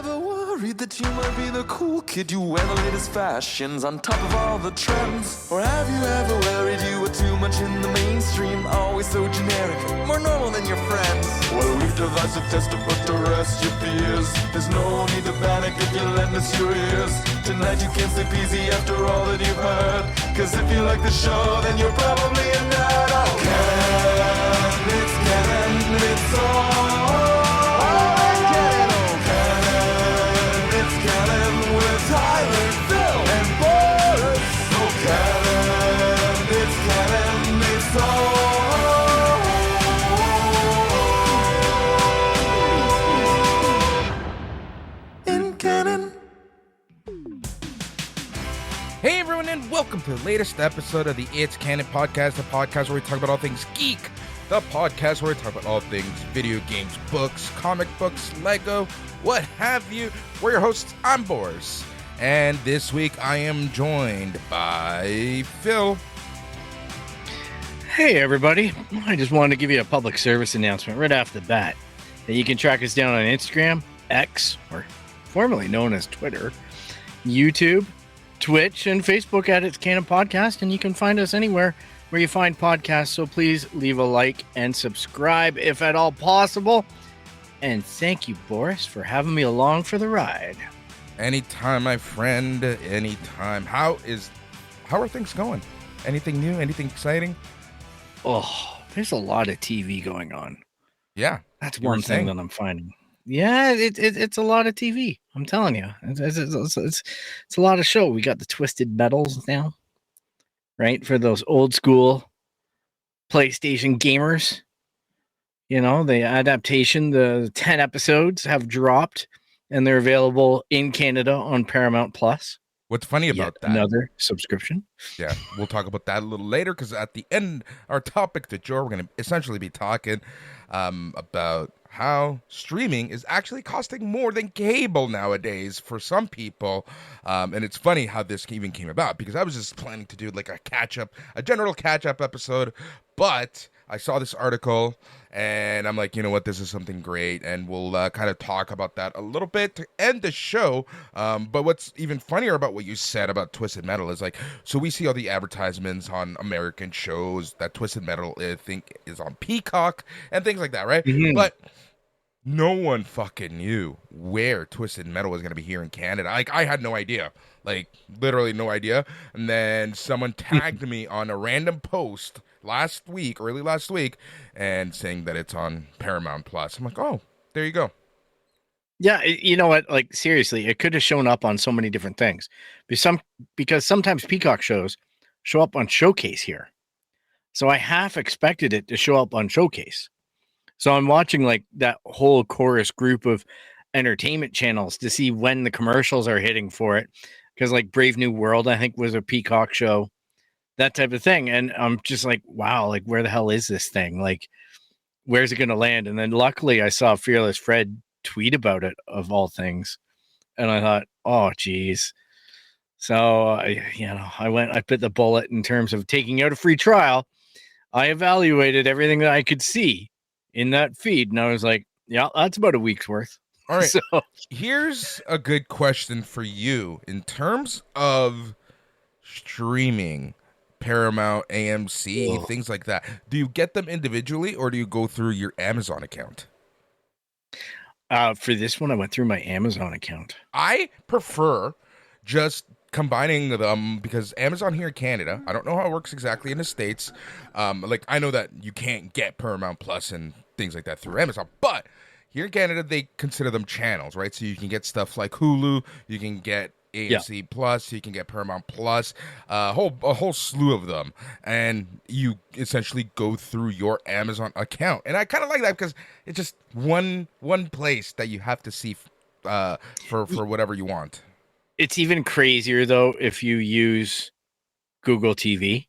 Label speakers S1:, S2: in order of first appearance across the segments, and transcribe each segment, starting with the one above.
S1: ever worried that you might be the cool kid? You wear the latest fashions on top of all the trends. Or have you ever worried you were too much in the mainstream? Always so generic, more normal than your friends. Well, we've devised a test to put to rest your fears. There's no need to panic if you lend us your ears. Tonight you can sleep easy after all that you've heard. Cause if you like the show, then you're probably a nerd. Oh, Canon, it's Canon, it's all. Tyler, Phil, and Boris. Oh, Canon, it's Canon, it's all in Canon.
S2: Hey everyone, and welcome to the latest episode of the Its Canon Podcast, the podcast where we talk about all things geek, the podcast where we talk about all things video games, books, comic books, Lego, what have you. We're your hosts, I'm Boris. And this week I am joined by Phil.
S3: Hey everybody, I just wanted to give you a public service announcement right off the bat that you can track us down on Instagram, X, or formerly known as Twitter, YouTube, Twitch, and Facebook at Its Canon Podcast, and you can find us anywhere where you find podcasts, so please leave a like and subscribe if at all possible. And thank you, Boris, for having me along for the ride.
S2: Anytime, my friend, anytime. How are things going? Anything new? Anything exciting?
S3: Oh, there's a lot of TV going on.
S2: Yeah.
S3: That's one thing that I'm finding. Yeah, it's a lot of TV. I'm telling you. It's a lot of show. We got the Twisted Metals now, right? For those old school PlayStation gamers. You know, the adaptation, the 10 episodes have dropped. And they're available in Canada on Paramount Plus.
S2: What's funny about that?
S3: Another subscription.
S2: Yeah, we'll talk about that a little later because at the end, our topic to Joe, we're going to essentially be talking about how streaming is actually costing more than cable nowadays for some people. And it's funny how this even came about because I was just planning to do like a general catch-up episode, but I saw this article and I'm like, you know what, this is something great, and we'll kind of talk about that a little bit to end the show. But what's even funnier about what you said about Twisted Metal is like, so we see all the advertisements on American shows that Twisted Metal, I think, is on Peacock and things like that, right? Mm-hmm. But no one fucking knew where Twisted Metal was going to be here in Canada. Like, I had no idea. Like, literally no idea. And then someone tagged me on a random post early last week, and saying that it's on Paramount Plus. I'm like, oh, there you go.
S3: Yeah, you know what? Like, seriously, it could have shown up on so many different things. Because sometimes Peacock shows show up on Showcase here. So I half expected it to show up on Showcase. So I'm watching like that whole chorus group of entertainment channels to see when the commercials are hitting for it. Because like Brave New World, I think, was a Peacock show, that type of thing. And I'm just like, wow, like where the hell is this thing? Like, where's it going to land? And then luckily I saw Fearless Fred tweet about it, of all things. And I thought, oh, geez. So, I bit the bullet in terms of taking out a free trial. I evaluated everything that I could see in that feed. And I was like, yeah, that's about a week's worth.
S2: All right. So here's a good question for you in terms of streaming, Paramount, AMC, things like that. Do you get them individually or do you go through your Amazon account?
S3: For this one, I went through my Amazon account.
S2: I prefer just combining them because Amazon here in Canada, I don't know how it works exactly in the States. Like, I know that you can't get Paramount Plus and things like that through Amazon, but here in Canada, they consider them channels, right? So you can get stuff like Hulu, you can get AMC Plus, you can get Paramount Plus, a whole slew of them, and you essentially go through your Amazon account. And I kind of like that because it's just one place that you have to see for whatever you want.
S3: It's even crazier though if you use Google TV,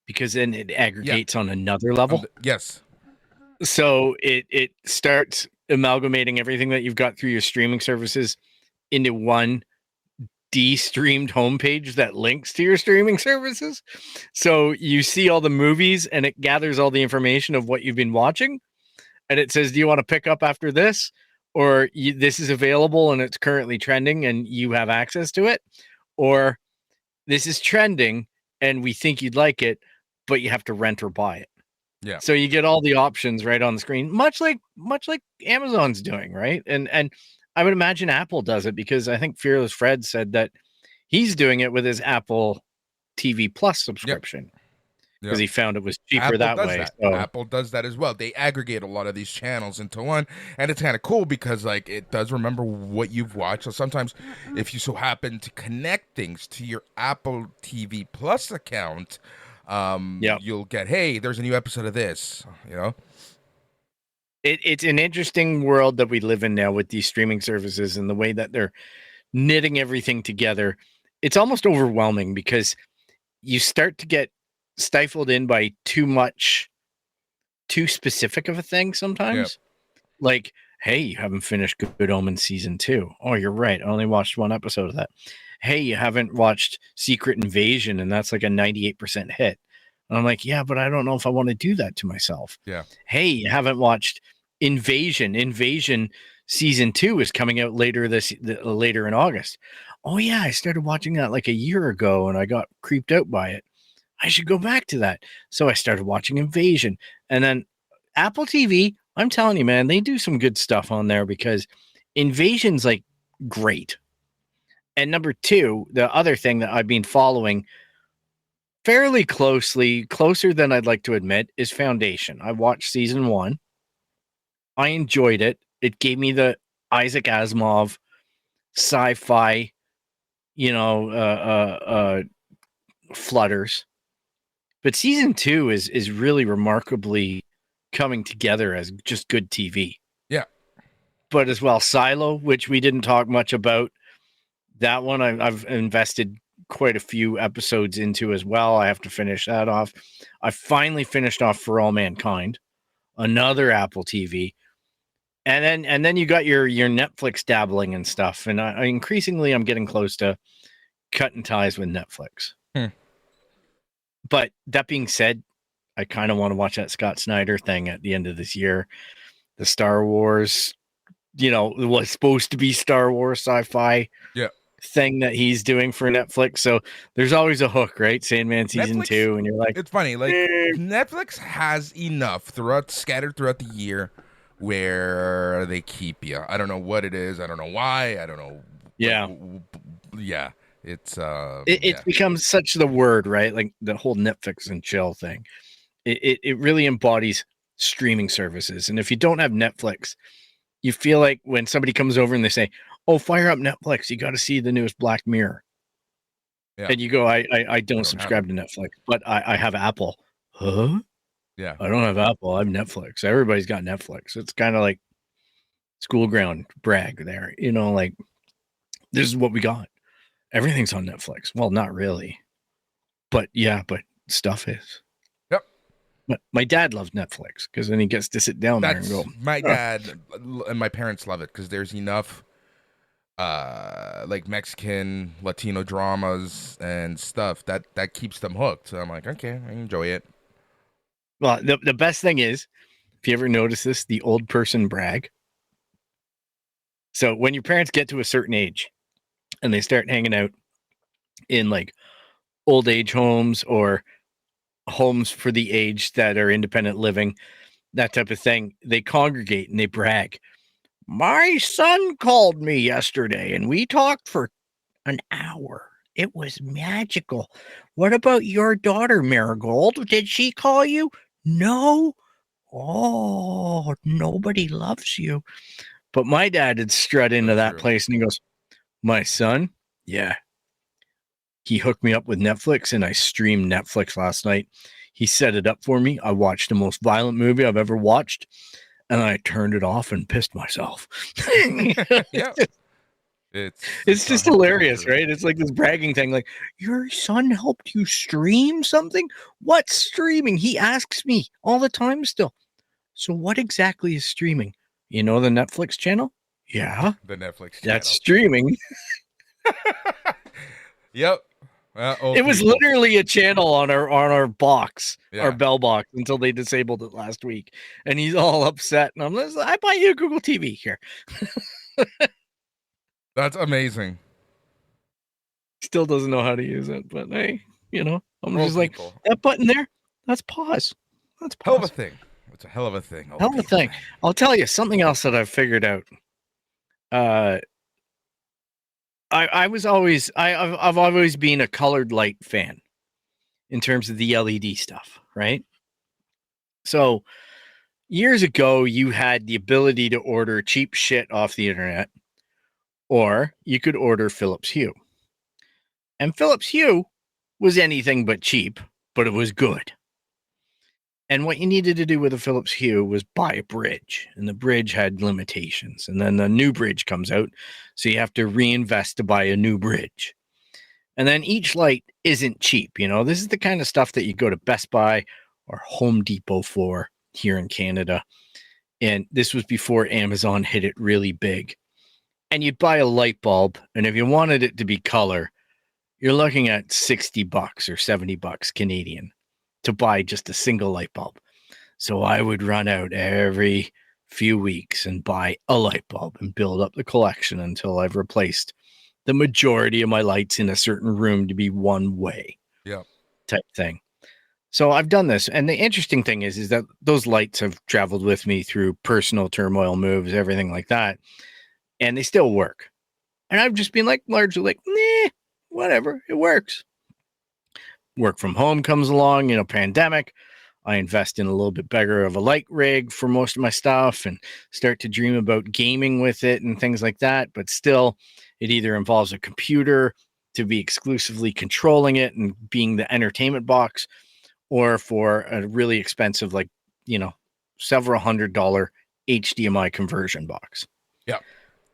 S3: because then it aggregates on another level.
S2: Yes.
S3: So it starts amalgamating everything that you've got through your streaming services into one de-streamed homepage that links to your streaming services. So you see all the movies and it gathers all the information of what you've been watching. And it says, do you want to pick up after this? or this is available and it's currently trending and you have access to it, or this is trending and we think you'd like it, but you have to rent or buy it.
S2: Yeah.
S3: So you get all the options right on the screen, much like Amazon's doing, right? And I would imagine Apple does it, because I think Fearless Fred said that he's doing it with his Apple TV Plus subscription, because he found it was cheaper
S2: Apple
S3: that
S2: does
S3: way.
S2: that.
S3: So.
S2: Apple does that as well. They aggregate a lot of these channels into one, and it's kind of cool because like it does remember what you've watched. So sometimes if you so happen to connect things to your Apple TV Plus account, you'll get, hey, there's a new episode of this, you know.
S3: It's an interesting world that we live in now with these streaming services and the way that they're knitting everything together. It's almost overwhelming because you start to get stifled in by too specific of a thing sometimes. Like, hey, you haven't finished Good Omens season 2. Oh, you're right. I only watched one episode of that. Hey, you haven't watched Secret Invasion, and that's like a 98% hit. And I'm like, yeah, but I don't know if I want to do that to myself.
S2: Yeah.
S3: Hey, you haven't watched Invasion. Invasion season 2 is coming out later in August. Oh yeah, I started watching that like a year ago and I got creeped out by it. I should go back to that. So I started watching Invasion. And then Apple TV, I'm telling you, man, they do some good stuff on there, because Invasion's like great. And number 2, the other thing that I've been following fairly closely, closer than I'd like to admit, is Foundation. I watched season 1. I enjoyed it. It gave me the Isaac Asimov sci-fi, flutters. But season 2 is really remarkably coming together as just good TV.
S2: Yeah.
S3: But as well, Silo, which we didn't talk much about, that one I've invested quite a few episodes into as well. I have to finish that off. I finally finished off For All Mankind, another Apple TV. And then you got your Netflix dabbling and stuff. And I increasingly I'm getting close to cutting ties with Netflix. But that being said, I kind of want to watch that Scott Snyder thing at the end of this year. The Star Wars, it was supposed to be Star Wars sci-fi thing that he's doing for Netflix. So there's always a hook, right? Sandman season
S2: Netflix,
S3: 2, and you're like,
S2: it's funny, like Netflix has enough scattered throughout the year where they keep you. I don't know what it is. I don't know why. I don't know.
S3: Yeah.
S2: Yeah. It's
S3: become such the word, right? Like the whole Netflix and chill thing. It really embodies streaming services. And if you don't have Netflix, you feel like when somebody comes over and they say, oh, fire up Netflix, you got to see the newest Black Mirror. Yeah. And you go, I don't subscribe to Netflix, but I have Apple. Huh?
S2: Yeah.
S3: I don't have Apple. I have Netflix. Everybody's got Netflix. It's kind of like school ground brag there. Like, this is what we got. Everything's on Netflix. Well, not really. But yeah, but stuff is.
S2: Yep.
S3: But my dad loves Netflix because then he gets to sit down there and go.
S2: My dad and my parents love it because there's enough like Mexican, Latino dramas and stuff that keeps them hooked. So I'm like, okay, I enjoy it.
S3: Well, the best thing is, if you ever notice this, the old person brag. So when your parents get to a certain age and they start hanging out in like old age homes or homes for the aged that are independent living, that type of thing, they congregate and they brag. My son called me yesterday and we talked for an hour. It was magical. What about your daughter, Marigold? Did she call you? No. Oh, nobody loves you. But my dad had strut into that place and he goes, my son? Yeah. He hooked me up with Netflix and I streamed Netflix last night. He set it up for me. I watched the most violent movie I've ever watched and I turned it off and pissed myself.
S2: Yeah.
S3: It's just hilarious, right? It's like this bragging thing, like, your son helped you stream something? What streaming? He asks me all the time still. So what exactly is streaming? You know the Netflix channel? Yeah.
S2: The Netflix channel.
S3: That's streaming.
S2: Yep. Old
S3: It was
S2: people.
S3: literally a channel on our box,
S2: Yeah.
S3: our bell box, until they disabled it last week. And he's all upset. And I'm like, I buy you a Google TV here.
S2: That's amazing.
S3: Still doesn't know how to use it, but hey, I'm
S2: Old
S3: just like,
S2: people.
S3: that button there, that's pause. That's
S2: Hell of a
S3: pause.
S2: thing. It's a hell of a thing. old
S3: Hell of a
S2: people
S3: thing.
S2: say.
S3: I'll tell you something else that I've figured out. I've always been a colored light fan in terms of the LED stuff, right? So years ago, you had the ability to order cheap shit off the internet, or you could order Philips Hue. And Philips Hue was anything but cheap, but it was good. And what you needed to do with a Philips Hue was buy a bridge, and the bridge had limitations. And then the new bridge comes out, so you have to reinvest to buy a new bridge. And then each light isn't cheap. This is the kind of stuff that you go to Best Buy or Home Depot for here in Canada. And this was before Amazon hit it really big. And you'd buy a light bulb, and if you wanted it to be color, you're looking at $60 or $70 Canadian to buy just a single light bulb. So I would run out every few weeks and buy a light bulb and build up the collection until I've replaced the majority of my lights in a certain room to be one way.
S2: Yeah.
S3: Type thing. So I've done this. And the interesting thing is that those lights have traveled with me through personal turmoil, moves, everything like that. And they still work. And I've just been largely like, nah, whatever, it works. Work from home comes along, pandemic. I invest in a little bit bigger of a light rig for most of my stuff and start to dream about gaming with it and things like that. But still, it either involves a computer to be exclusively controlling it and being the entertainment box, or for a really expensive, several $100 HDMI conversion box.
S2: Yeah.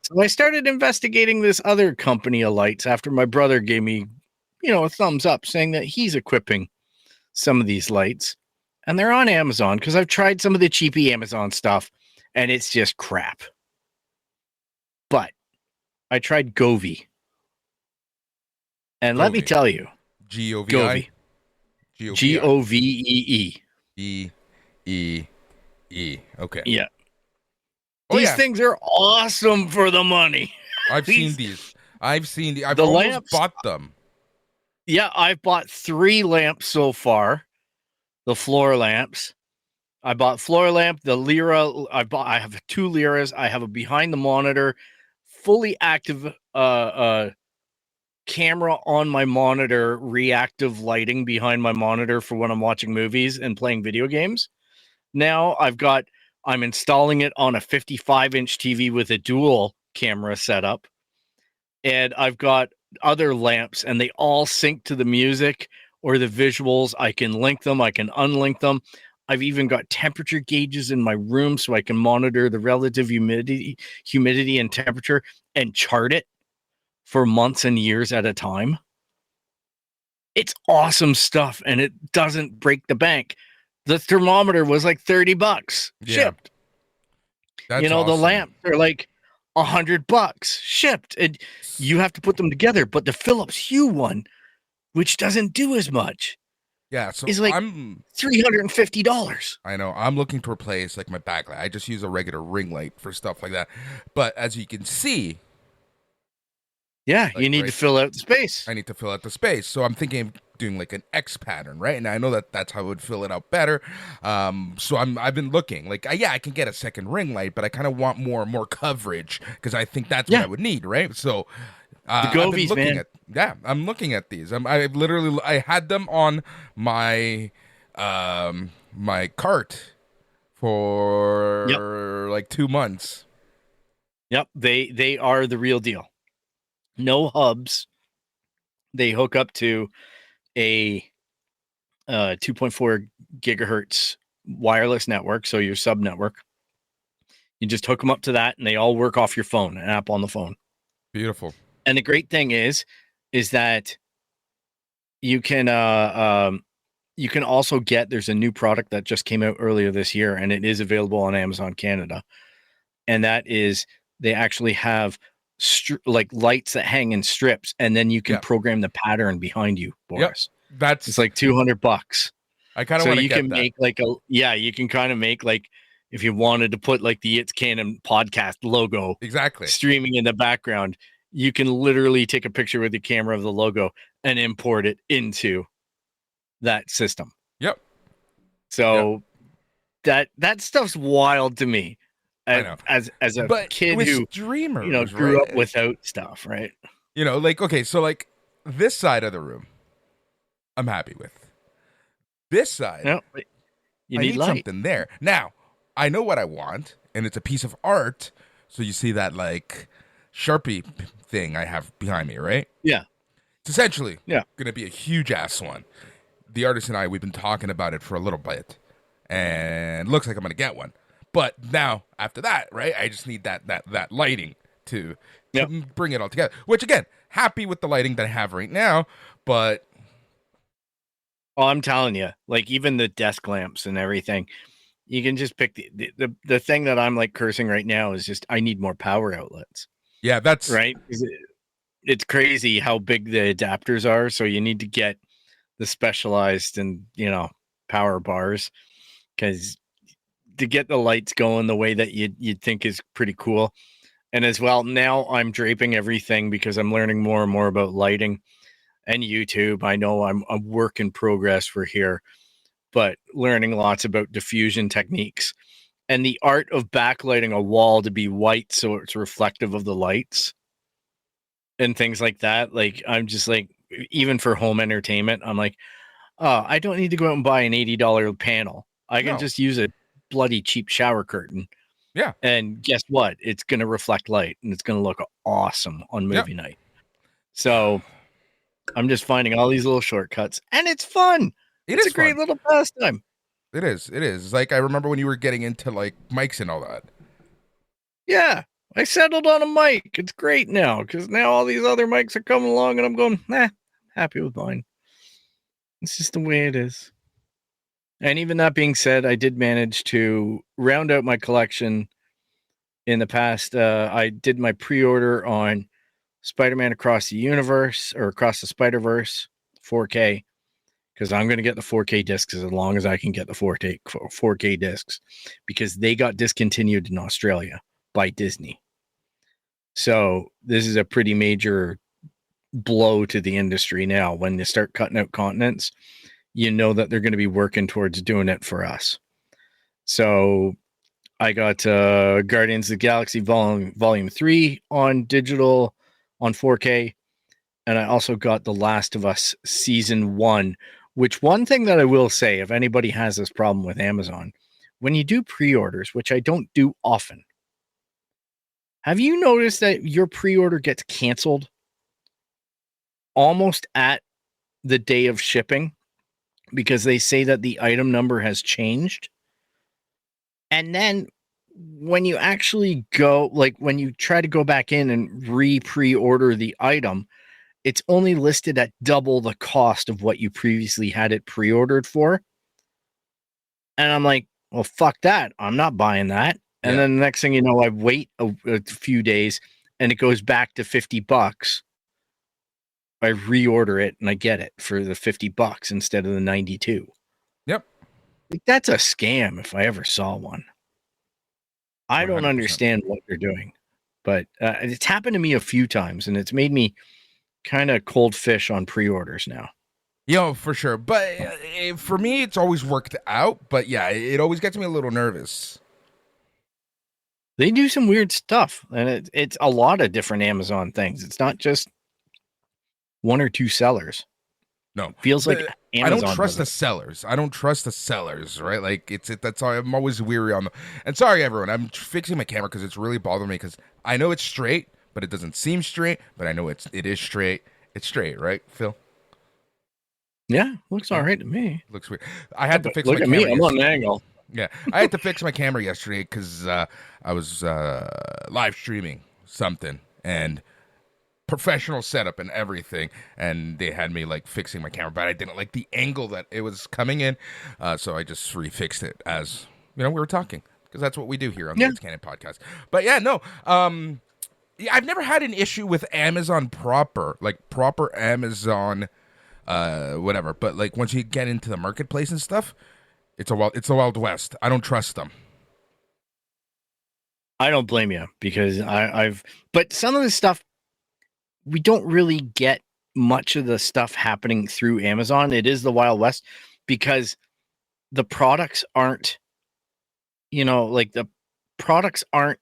S3: So I started investigating this other company of lights after my brother gave me, a thumbs up saying that he's equipping some of these lights. And they're on Amazon because I've tried some of the cheapy Amazon stuff and it's just crap. But I tried Govee. And let me
S2: Govee.
S3: tell you,
S2: Govee.
S3: Govee.
S2: E. Okay.
S3: Yeah.
S2: Oh,
S3: These
S2: yeah.
S3: things are awesome for the money.
S2: I've seen these. I've
S3: The
S2: almost
S3: lamps.
S2: bought them.
S3: Yeah, I've bought 3 lamps so far. The floor lamps. I bought floor lamp, the Lyra. I have 2 Lyras. I have a behind the monitor, fully active camera on my monitor, reactive lighting behind my monitor for when I'm watching movies and playing video games. Now I'm installing it on a 55-inch TV with a dual camera setup. And I've got other lamps and they all sync to the music or the visuals. I can link them. I can unlink them. I've even got temperature gauges in my room so I can monitor the relative humidity and temperature and chart it for months and years at a time. It's awesome stuff and it doesn't break the bank. The thermometer was like $30 shipped.
S2: That's
S3: The
S2: awesome.
S3: lamps are like $100 shipped, and you have to put them together. But the Philips Hue one, which doesn't do as much,
S2: Yeah, so
S3: is like $350.
S2: I know. I'm looking to replace my backlight. I just use a regular ring light for stuff like that. But as you can see,
S3: Yeah, you need to fill out the space.
S2: I need to fill out the space. So I'm thinking of doing an X pattern, right? And I know that's how I would fill it out better. So I've been looking I can get a second ring light, but I kind of want more coverage because I think that's what I would need, right? So
S3: The Govees, man.
S2: I'm looking at these. I had them on my my cart for 2 months.
S3: Yep, they are the real deal. No hubs. They hook up to a 2.4 gigahertz wireless network, so your sub network. You just hook them up to that, and they all work off your phone, an app on the phone.
S2: Beautiful.
S3: And the great thing is that you can also get. There's a new product that just came out earlier this year, and it is available on Amazon Canada. And that is, they actually have like lights that hang in strips, and then you can
S2: Yeah.
S3: program the pattern behind you, Boris.
S2: That's
S3: It's like $200.
S2: I kind of
S3: So
S2: want to
S3: you
S2: get
S3: can
S2: that.
S3: make like you can kind of make like, if you wanted to put like the Its Canon podcast logo
S2: Exactly.
S3: streaming in the background, you can literally take a picture with the camera of the logo and import it into that system.
S2: Yep.
S3: So that stuff's wild to me.
S2: I know.
S3: As a
S2: But
S3: kid
S2: with
S3: who
S2: streamers,
S3: grew
S2: right?
S3: up without stuff, right?
S2: Like, okay, so like this side of the room, I'm happy with. This side,
S3: No, you
S2: I
S3: need
S2: need
S3: light.
S2: something there. Now, I know what I want, and it's a piece of art. So you see that like Sharpie thing I have behind me, right?
S3: Yeah.
S2: It's essentially
S3: Yeah.
S2: going to be a huge ass one. The artist and I, we've been talking about it for a little bit, and looks like I'm going to get one. But now, after that, right, I just need that lighting to bring it all together. Which, again, happy with the lighting that I have right now, but...
S3: Oh, I'm telling you, like even the desk lamps and everything, you can just pick the thing that I'm like cursing right now is just I need more power outlets.
S2: Yeah, that's...
S3: Right? It's crazy how big the adapters are, so you need to get the specialized and, power bars, because to get the lights going the way that you'd think is pretty cool. And as well, now I'm draping everything because I'm learning more and more about lighting and YouTube. I know I'm a work in progress for here, but learning lots about diffusion techniques and the art of backlighting a wall to be white so it's reflective of the lights and things like that. Like, I'm just like, even for home entertainment, I'm like, oh, I don't need to go out and buy an $80 panel. I can just use a bloody cheap shower curtain.
S2: Yeah.
S3: And guess what? It's going to reflect light and it's going to look awesome on movie night. So I'm just finding all these little shortcuts, and it's fun. It's a great little pastime.
S2: It is. It's like, I remember when you were getting into like mics and all that.
S3: Yeah. I settled on a mic. It's great now because now all these other mics are coming along and I'm going, happy with mine. It's just the way it is. And even that being said, I did manage to round out my collection in the past. I did my pre-order on Spider-Man Across the Universe, or Across the Spider-Verse 4K, because I'm going to get the 4K discs as long as I can get the 4K discs, because they got discontinued in Australia by Disney. So this is a pretty major blow to the industry now. When they start cutting out continents, you know that they're going to be working towards doing it for us. So I got Guardians of the Galaxy Volume 3 on digital on 4K. And I also got The Last of Us Season 1, which, one thing that I will say, if anybody has this problem with Amazon, when you do pre-orders, which I don't do often, have you noticed that your pre-order gets canceled almost at the day of shipping because they say that the item number has changed? And then when you actually go, like when you try to go back in and pre-order the item, it's only listed at double the cost of what you previously had it pre-ordered for. And I'm like, well, fuck that. I'm not buying that. And then the next thing you know, I wait a few days and it goes back to $50. I reorder it and I get it for the $50 instead of the 92.
S2: Yep.
S3: Like, that's a scam if I ever saw one. I don't
S2: 100%.
S3: understand what they're doing, but it's happened to me a few times and it's made me kind of cold fish on pre-orders now.
S2: For sure. But for me, it's always worked out. But yeah, it always gets me a little nervous.
S3: They do some weird stuff, and it's a lot of different Amazon things. It's not just one or two sellers.
S2: No,
S3: it feels like Amazon.
S2: I don't trust the sellers. Right? Like that's why I'm always weary on them. And sorry, everyone, I'm fixing my camera because it's really bothering me. Because I know it's straight, but it doesn't seem straight. But I know it is straight. It's straight, right, Phil?
S3: Yeah, looks all right to me.
S2: Looks weird. I had to fix
S3: look
S2: my
S3: at
S2: camera.
S3: Me, I'm on an angle.
S2: Yeah, I had to fix my camera yesterday because I was live streaming something and professional setup and everything, and they had me like fixing my camera, but I didn't like the angle that it was coming in, so I just refixed it as we were talking, because that's what we do here on the Its Canon Podcast. But yeah, no, Yeah, I've never had an issue with Amazon proper, like proper Amazon, whatever. But like once you get into the marketplace and stuff, it's a wild west. I don't trust them.
S3: I don't blame you because but some of the stuff we don't really get much of the stuff happening through Amazon. It is the Wild West because the products aren't, like the products aren't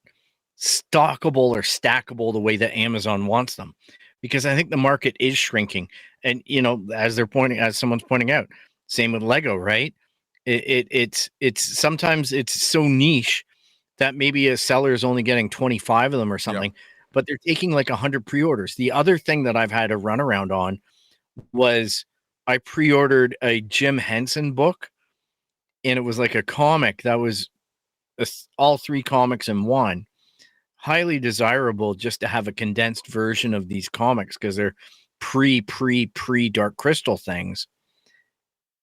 S3: stockable or stackable the way that Amazon wants them, because I think the market is shrinking. And, as someone's pointing out, same with Lego, right? It's sometimes it's so niche that maybe a seller is only getting 25 of them or something, but they're taking like 100 pre-orders. The other thing that I've had a runaround on was I pre-ordered a Jim Henson book, and it was like a comic that was all 3 comics in one. Highly desirable just to have a condensed version of these comics because they're pre Dark Crystal things.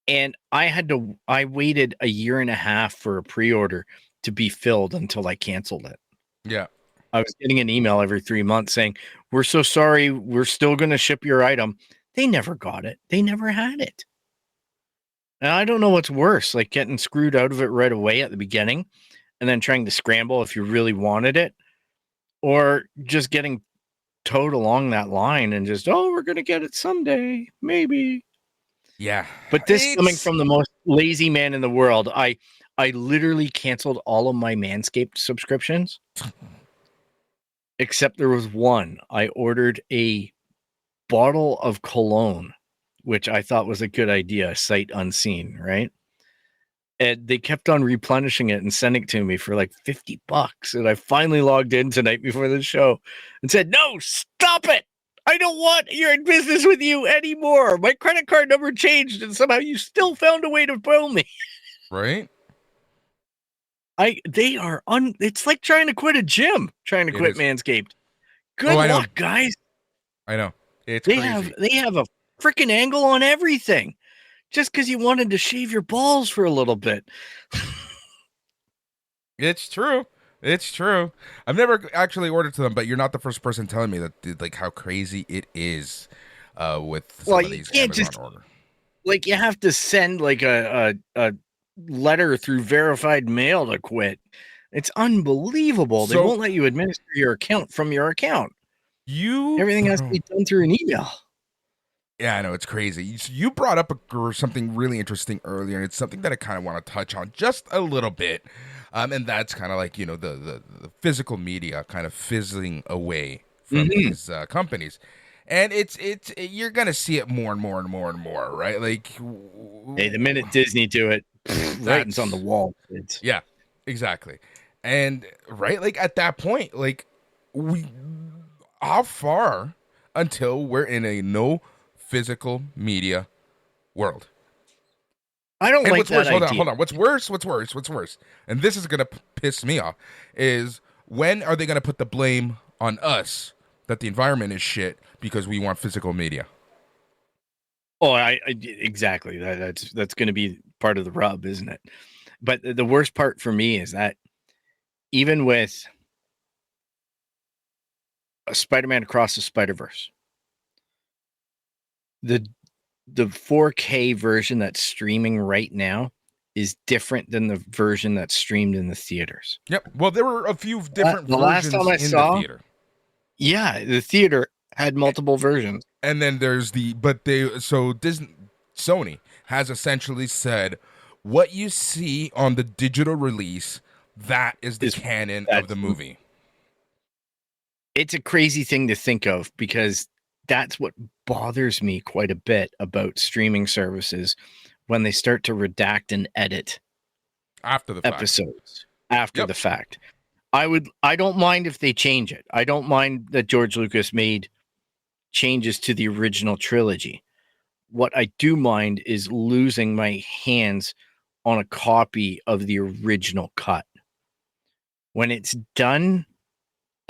S3: And I waited a year and a half for a pre-order to be filled until I canceled it.
S2: Yeah.
S3: I was getting an email every 3 months saying, "We're so sorry. We're still going to ship your item." They never got it. They never had it. And I don't know what's worse, like getting screwed out of it right away at the beginning and then trying to scramble if you really wanted it, or just getting towed along that line and just, we're going to get it someday, maybe.
S2: Yeah.
S3: But this coming from the most lazy man in the world, I literally canceled all of my Manscaped subscriptions. Except there was one. I ordered a bottle of cologne, which I thought was a good idea, sight unseen, right? And they kept on replenishing it and sending it to me for like $50. And I finally logged in tonight before the show and said, "No, stop it. I don't want your business with you anymore. My credit card number changed and somehow you still found a way to bill me."
S2: Right?
S3: It's like trying to quit a gym, trying to quit Manscaped. Good luck, guys.
S2: I know. They
S3: have a freaking angle on everything. Just because you wanted to shave your balls for a little bit.
S2: It's true. It's true. I've never actually ordered to them, but you're not the first person telling me that, like, how crazy it is with some of these Amazon orders.
S3: Like, you have to send like a letter through verified mail to quit. It's unbelievable. They won't let you administer your account from your account. Everything has to be done through an email.
S2: Yeah, I know, it's crazy. You brought up something really interesting earlier, and it's something that I kind of want to touch on just a little bit. And that's kind of like, the physical media kind of fizzling away from these companies. And you're going to see it more and more and more and more, right? Like,
S3: hey, the minute Disney do it, writing's on the wall.
S2: Yeah, exactly. And right, like at that point, like how far until we're in a no physical media world?
S3: I don't like that idea.
S2: Hold on. What's worse? And this is going to piss me off is when are they going to put the blame on us that the environment is shit because we want physical media?
S3: Oh, exactly. That's going to be part of the rub, isn't it? But the worst part for me is that even with Spider-Man Across the Spider-Verse, the 4K version that's streaming right now is different than the version that's streamed in the theaters.
S2: Yep. Well, there were a few different versions
S3: last time I saw,
S2: the theater.
S3: Yeah, the theater had multiple versions.
S2: And then there's Sony has essentially said what you see on the digital release, that is the canon of the movie.
S3: It's a crazy thing to think of because that's what bothers me quite a bit about streaming services when they start to redact and edit
S2: after the
S3: episodes after the fact. I don't mind if they change it. I don't mind that George Lucas made changes to the original trilogy. What I do mind is losing my hands on a copy of the original cut. When it's done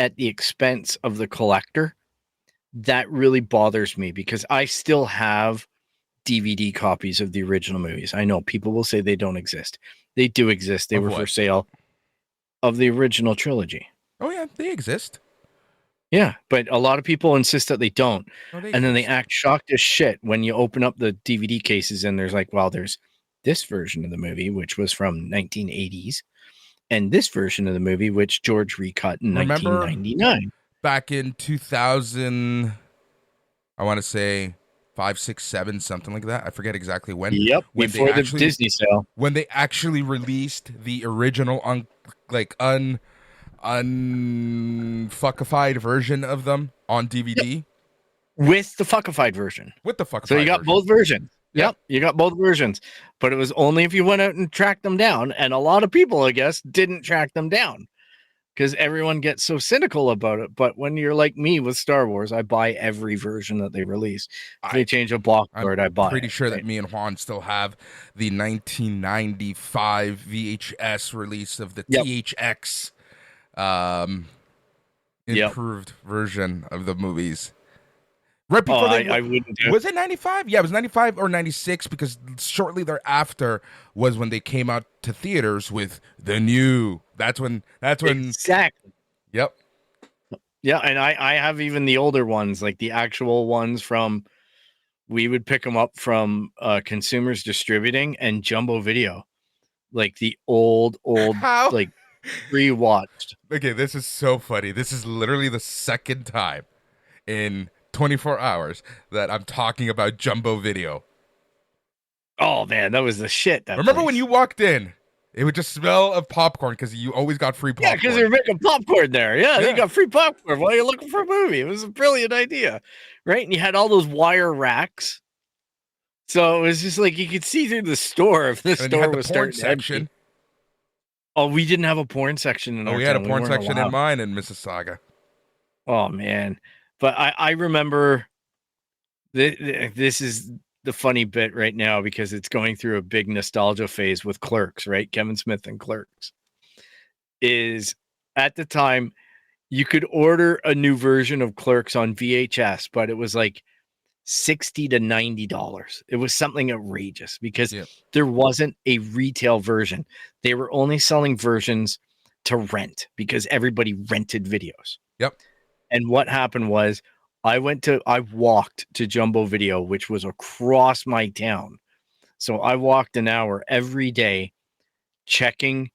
S3: at the expense of the collector, that really bothers me because I still have DVD copies of the original movies. I know people will say they don't exist. They do exist. They were for sale of the original trilogy.
S2: Oh yeah, they exist.
S3: Yeah, but a lot of people insist that they don't.
S2: No,
S3: And then they
S2: exist.
S3: act shocked as shit when you open up the DVD cases and there's like, well, there's this version of the movie, which was from 1980s, and this version of the movie, which George recut in
S2: Remember
S3: 1999.
S2: back in 2000, I want to say 5, 6, 7, something like that. I forget exactly when.
S3: Yep,
S2: When
S3: before the Disney sale.
S2: when they actually released the original unfuckified version of them on DVD.
S3: With the fuckified version.
S2: With the fuckified
S3: So you got
S2: version.
S3: both versions.
S2: Yep.
S3: Yep, you got both versions. But it was only if you went out and tracked them down. And a lot of people, I guess, didn't track them down because everyone gets so cynical about it. But when you're like me with Star Wars, I buy every version that they release. If they change a block card, I buy it.
S2: Pretty sure that me and Juan still have the 1995 VHS release of the THX improved version of the movies. Right before
S3: I wouldn't do.
S2: Was it 95? Yeah, it was 95 or 96 because shortly thereafter was when they came out to theaters with the new. That's when
S3: Exactly.
S2: Yep.
S3: Yeah, and I have even the older ones, like the actual ones from, we would pick them up from Consumers Distributing and Jumbo Video, like the old
S2: How?
S3: like rewatched.
S2: Okay, this is so funny. This is literally the second time in 24 hours that I'm talking about Jumbo Video.
S3: Oh man, that was the shit.
S2: Remember when you walked in? It would just smell of popcorn because you always got free popcorn.
S3: Yeah, because they were making popcorn there. Yeah,
S2: Yeah.
S3: they got free popcorn while you're looking for a movie. It was a brilliant idea, right? And you had all those wire racks, so it was just like you could see through the store if the
S2: And you
S3: store
S2: had the
S3: was
S2: porn
S3: starting to empty.
S2: section.
S3: Oh, we didn't have a porn section in our
S2: We had a
S3: town. We
S2: porn
S3: weren't
S2: section in
S3: allowed.
S2: mine in Mississauga.
S3: Oh man, but I remember this is the funny bit right now because it's going through a big nostalgia phase with Clerks, right? Kevin Smith and Clerks is at the time you could order a new version of Clerks on VHS, but it was like $60 to $90. It was something outrageous because there wasn't a retail version. They were only selling versions to rent because everybody rented videos.
S2: Yep.
S3: And what happened was I walked to Jumbo Video, which was across my town. So I walked an hour every day checking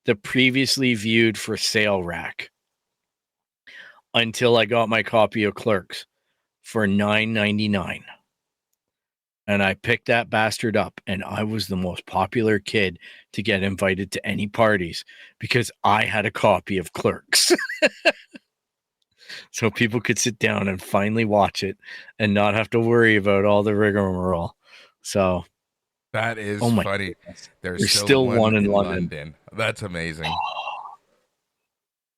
S3: the previously viewed for sale rack until I got my copy of Clerks for $9.99. And I picked that bastard up, and I was the most popular kid to get invited to any parties because I had a copy of Clerks. So people could sit down and finally watch it and not have to worry about all the rigmarole. So
S2: that is funny.
S3: Goodness.
S2: There's
S3: still one in London.
S2: That's amazing.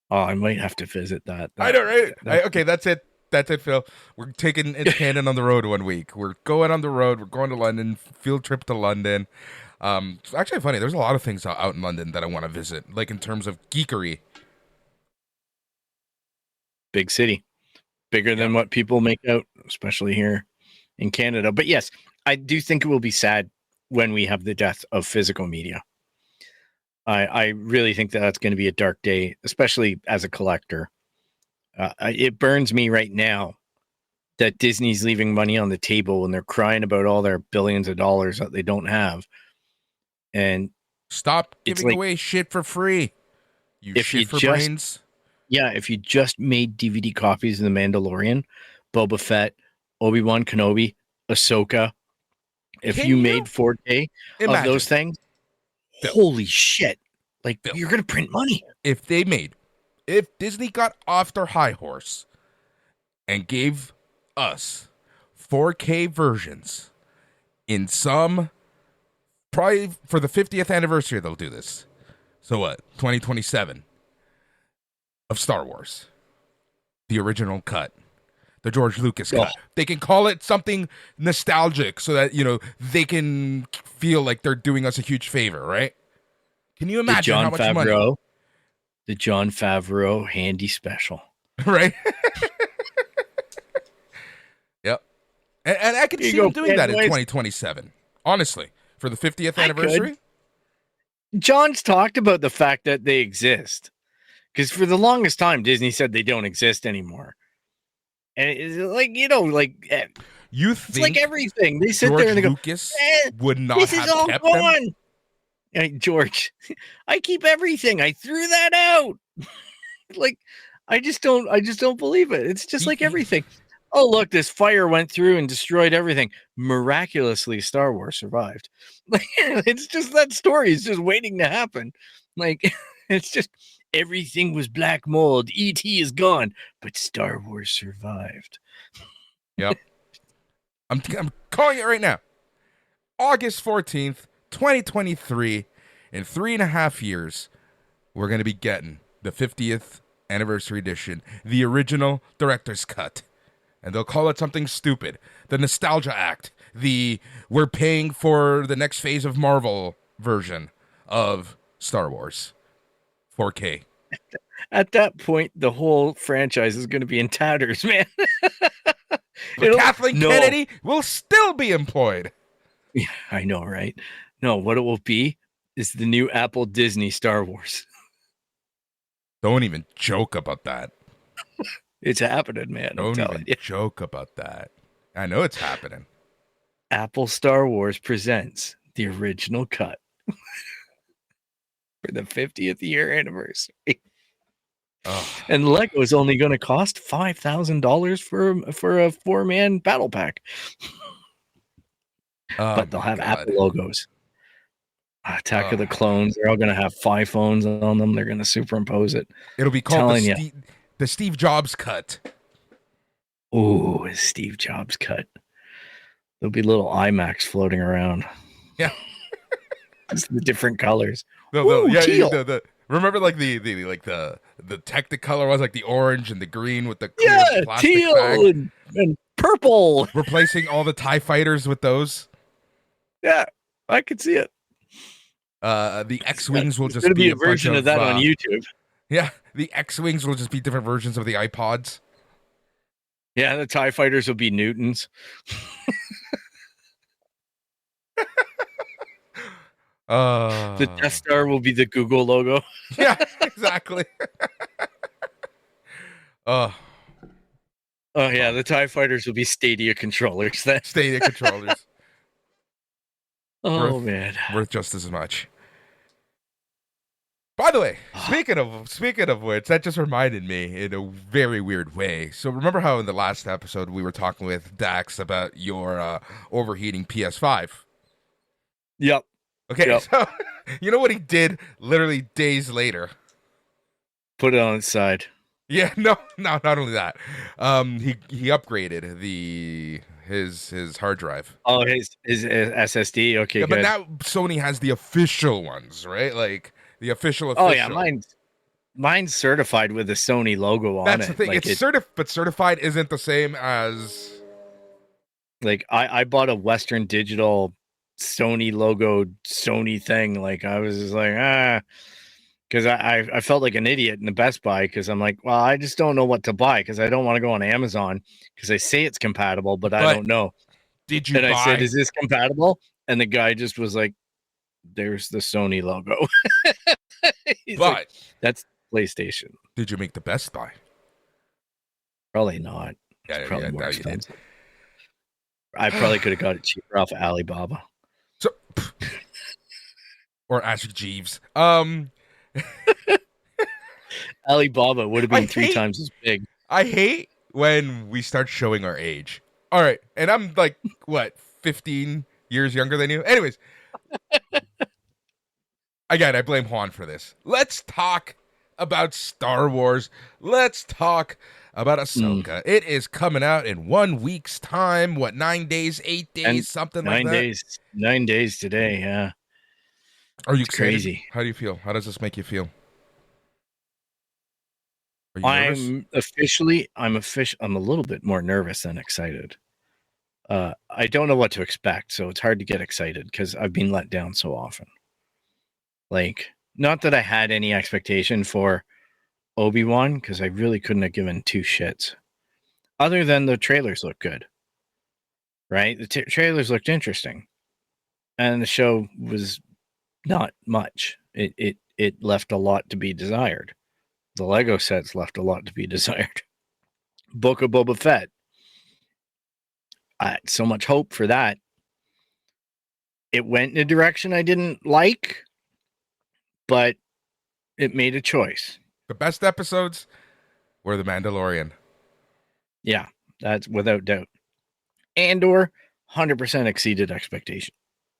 S3: Oh, I might have to visit that.
S2: I know, right? Okay, that's it. That's it, Phil. We're taking Its Canon on the road one week. We're going on the road. We're going to London. Field trip to London. It's actually funny. There's a lot of things out in London that I want to visit, like in terms of geekery.
S3: Big city, bigger than what people make out, especially here in Canada. But yes, I do think it will be sad when we have the death of physical media. I really think that that's going to be a dark day, especially as a collector. It burns me right now that Disney's leaving money on the table and they're crying about all their billions of dollars that they don't have. And
S2: stop giving away shit for free. Brains.
S3: Yeah, if you just made DVD copies of The Mandalorian, Boba Fett, Obi-Wan Kenobi, Ahsoka, if you made 4K of those things, holy shit. Like, you're going to print money.
S2: If Disney got off their high horse and gave us 4K versions in some, probably for the 50th anniversary, they'll do this. So what? 2027. Of Star Wars, the original cut, the George Lucas cut. They can call it something nostalgic so that, they can feel like they're doing us a huge favor, right? Can you imagine how much money?
S3: The Jon Favreau handy special.
S2: Right? Yep. And I could see them doing that in 2027, honestly, for the 50th anniversary.
S3: John's talked about the fact that they exist. Because for the longest time, Disney said they don't exist anymore. And it's like, you know, like
S2: You
S3: it's like
S2: think
S3: everything. They sit
S2: George
S3: there and they go,
S2: Lucas would not
S3: this
S2: have
S3: is all
S2: kept them?
S3: gone. Hey, George, I keep everything. I threw that out. Like, I just don't believe it. It's just like everything. Oh, look, this fire went through and destroyed everything. Miraculously, Star Wars survived. Like, it's just that story is just waiting to happen. Like, it's just everything was black mold. E.T. is gone, but Star Wars survived.
S2: Yep. I'm calling it right now. August 14th, 2023. In 3.5 years, we're going to be getting the 50th anniversary edition, the original director's cut. And they'll call it something stupid. The Nostalgia Act. The we're paying for the next phase of Marvel version of Star Wars. 4K.
S3: At that point, the whole franchise is going to be in tatters, man.
S2: But Kathleen Kennedy will still be employed.
S3: Yeah, I know, right? No, what it will be is the new Apple Disney Star Wars.
S2: Don't even joke about that.
S3: It's happening, man.
S2: Don't even joke about that. I know it's happening.
S3: Apple Star Wars presents the original cut for the 50th year anniversary.
S2: Oh.
S3: And Lego is only going to cost $5,000 for a 4-man battle pack. But they'll have Apple logos. Attack of the Clones. They're all going to have 5 phones on them. They're going to superimpose it.
S2: It'll be called the Steve Jobs cut.
S3: Oh, a Steve Jobs cut. There'll be little IMAX floating around.
S2: Yeah.
S3: Just the different colors.
S2: Teal. Remember like the Technicolor was like the orange and the green with the clear plastic
S3: teal
S2: bag.
S3: And purple.
S2: Replacing all the TIE fighters with those.
S3: Yeah, I could see it.
S2: The X-Wings will just
S3: be a version of that on YouTube.
S2: Yeah, the X-Wings will just be different versions of the iPods.
S3: Yeah, the TIE fighters will be Newtons. The Death Star will be the Google logo.
S2: Yeah, exactly.
S3: Oh yeah, the TIE fighters will be Stadia controllers.
S2: Stadia controllers.
S3: Man,
S2: worth just as much. By the way, speaking of which, that just reminded me in a very weird way. So remember how in the last episode we were talking with Dax about your overheating PS5?
S3: Yep.
S2: Okay,
S3: yep.
S2: So you know what he did literally days later?
S3: Put it on its side.
S2: Yeah, no, not only that. He upgraded his hard drive.
S3: Oh, his SSD. Okay,
S2: yeah,
S3: good.
S2: But now Sony has the official ones, right? Like the official.
S3: Oh yeah, mine's certified with the Sony logo on it.
S2: That's the thing.
S3: Like
S2: it's but certified isn't the same as.
S3: Like I bought a Western Digital Sony logo Sony thing. Like I was just like because I felt like an idiot in the Best Buy because I'm like, well, I just don't know what to buy because I don't want to go on Amazon because they say it's compatible, but I don't know.
S2: Did you?
S3: And I said, is this compatible? And the guy just was like, there's the Sony logo. But like, that's PlayStation.
S2: Did you make the Best Buy?
S3: Probably not.
S2: Yeah,
S3: it's probably more
S2: you
S3: expensive.
S2: did.
S3: I probably could have got it cheaper off of Alibaba.
S2: So, or Ask Jeeves.
S3: Alibaba would have been 3 times as big.
S2: I hate when we start showing our age. All right, and I'm like, what, 15 years younger than you? Anyways, again, I blame Juan for this. Let's talk about Star Wars. Let's talk about Ahsoka. It is coming out in 1 week's time. What, 9 days, 8 days, something like that?
S3: 9 days. 9 days today, yeah.
S2: Are you excited?
S3: Crazy.
S2: How do you feel? How does this make you feel?
S3: I'm a little bit more nervous than excited. I don't know what to expect, so it's hard to get excited because I've been let down so often. Like, not that I had any expectation for Obi-Wan, because I really couldn't have given 2 shits. Other than the trailers look good. Right? The trailers looked interesting. And the show was not much. It left a lot to be desired. The Lego sets left a lot to be desired. Book of Boba Fett. I had so much hope for that. It went in a direction I didn't like, but it made a choice.
S2: The best episodes were The Mandalorian.
S3: Yeah, that's without doubt. Andor 100% exceeded expectation.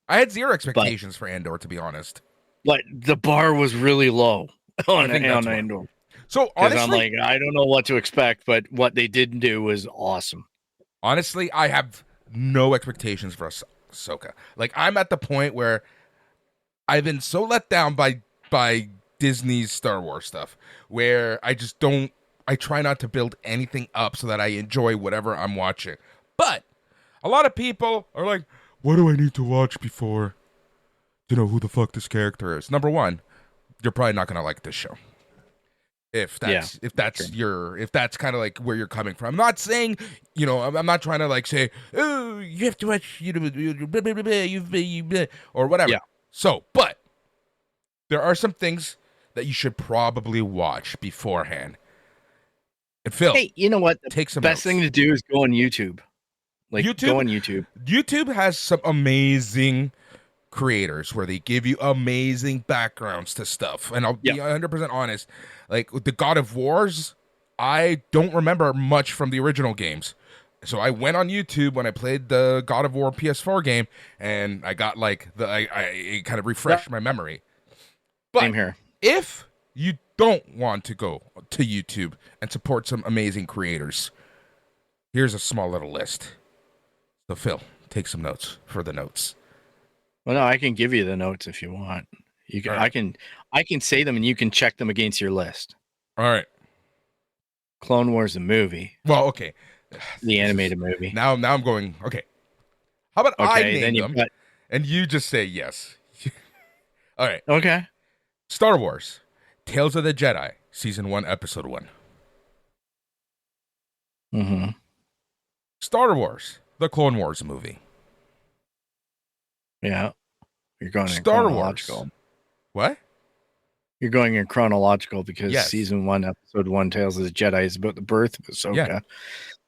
S2: I had zero expectations for Andor, to be honest.
S3: But the bar was really low on
S2: that's why.
S3: Andor.
S2: So honestly,
S3: I'm like, I don't know what to expect, but what they did do was awesome.
S2: Honestly, I have no expectations for Ahsoka. Like, I'm at the point where I've been so let down by Disney's Star Wars stuff, where I just don't. I try not to build anything up so that I enjoy whatever I'm watching. But a lot of people are like, "What do I need to watch before to know who the fuck this character is?" Number one, you're probably not gonna like this show. If that's kind of like where you're coming from. I'm not saying, I'm not trying to like say, oh, you have to watch, or whatever.
S3: Yeah.
S2: So, but there are some things that you should probably watch beforehand. And Phil,
S3: hey, you know what? The
S2: take some
S3: best
S2: notes.
S3: thing to do is go on YouTube. Go on YouTube.
S2: YouTube has some amazing creators where they give you amazing backgrounds to stuff, and I'll be 100% honest, like with the God of Wars, I don't remember much from the original games, so I went on YouTube when I played the God of War PS4 game, and I got like I kind of refreshed my memory. But
S3: Same here.
S2: If you don't want to go to YouTube and support some amazing creators, here's a small little list. So Phil, take some notes for the notes.
S3: Well, no, I can give you the notes if you want. You can.
S2: Right.
S3: I can say them, and you can check them against your list.
S2: All right.
S3: Clone Wars, the movie.
S2: Well, okay.
S3: The animated movie.
S2: Now I'm going. Okay. How about I name them,
S3: got...
S2: and you just say yes. All right.
S3: Okay.
S2: Star Wars, Tales of the Jedi, Season 1, Episode 1.
S3: Mm-hmm.
S2: Star Wars, the Clone Wars movie.
S3: Yeah. You're going in
S2: Star
S3: chronological.
S2: Wars. What?
S3: You're going in chronological because
S2: Yes.
S3: Season 1, Episode 1, Tales of the Jedi is about the birth of Ahsoka.
S2: Yeah.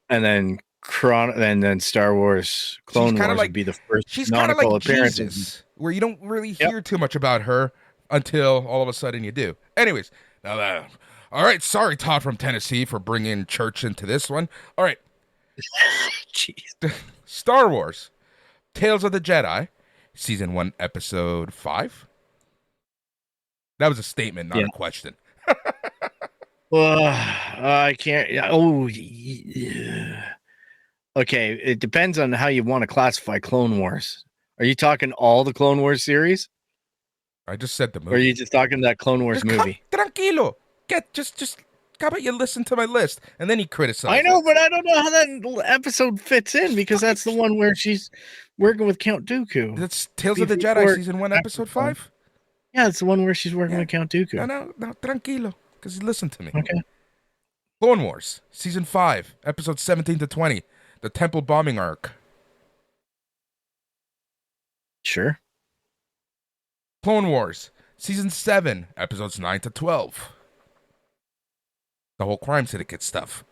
S3: And then then Star Wars, Clone Wars would be the first
S2: she's kind of
S3: canonical
S2: like
S3: appearances.
S2: Jesus, where you don't really hear too much about her until all of a sudden you do. Anyways, now that... All right, sorry, Todd from Tennessee, for bringing church into this one. All right.
S3: Jeez.
S2: Star Wars, Tales of the Jedi, Season 1, Episode 5. That was a statement, not a question.
S3: I can't. Oh, yeah. Okay. It depends on how you want to classify Clone Wars. Are you talking all the Clone Wars series?
S2: I just said the movie.
S3: Or are you just talking that Clone Wars movie?
S2: Tranquilo. Just how about you listen to my list and then you criticize.
S3: I know, but I don't know how that episode fits in because that's the one where she's working with Count Dooku.
S2: That's Tales of the Jedi, Season 1, Episode 5?
S3: Yeah, it's the one where she's working with Count Dooku.
S2: No, tranquilo. Because listen to me.
S3: Okay.
S2: Clone Wars, Season 5, Episodes 17 to 20. The Temple Bombing Arc.
S3: Sure.
S2: Clone Wars, Season 7, Episodes 9 to 12. The whole crime syndicate stuff.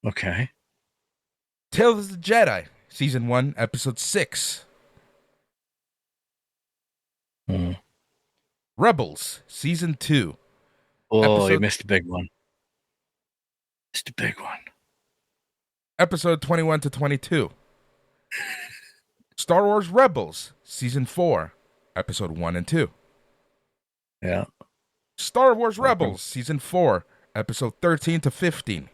S3: Okay.
S2: Tales of the Jedi, Season 1, Episode 6. Rebels, Season 2.
S3: Oh, you missed a big one. Missed a big one.
S2: Episode 21 to 22. Star Wars Rebels, Season 4, Episode 1 and 2.
S3: Yeah.
S2: Star Wars Rebels, Season 4, Episode 13 to 15.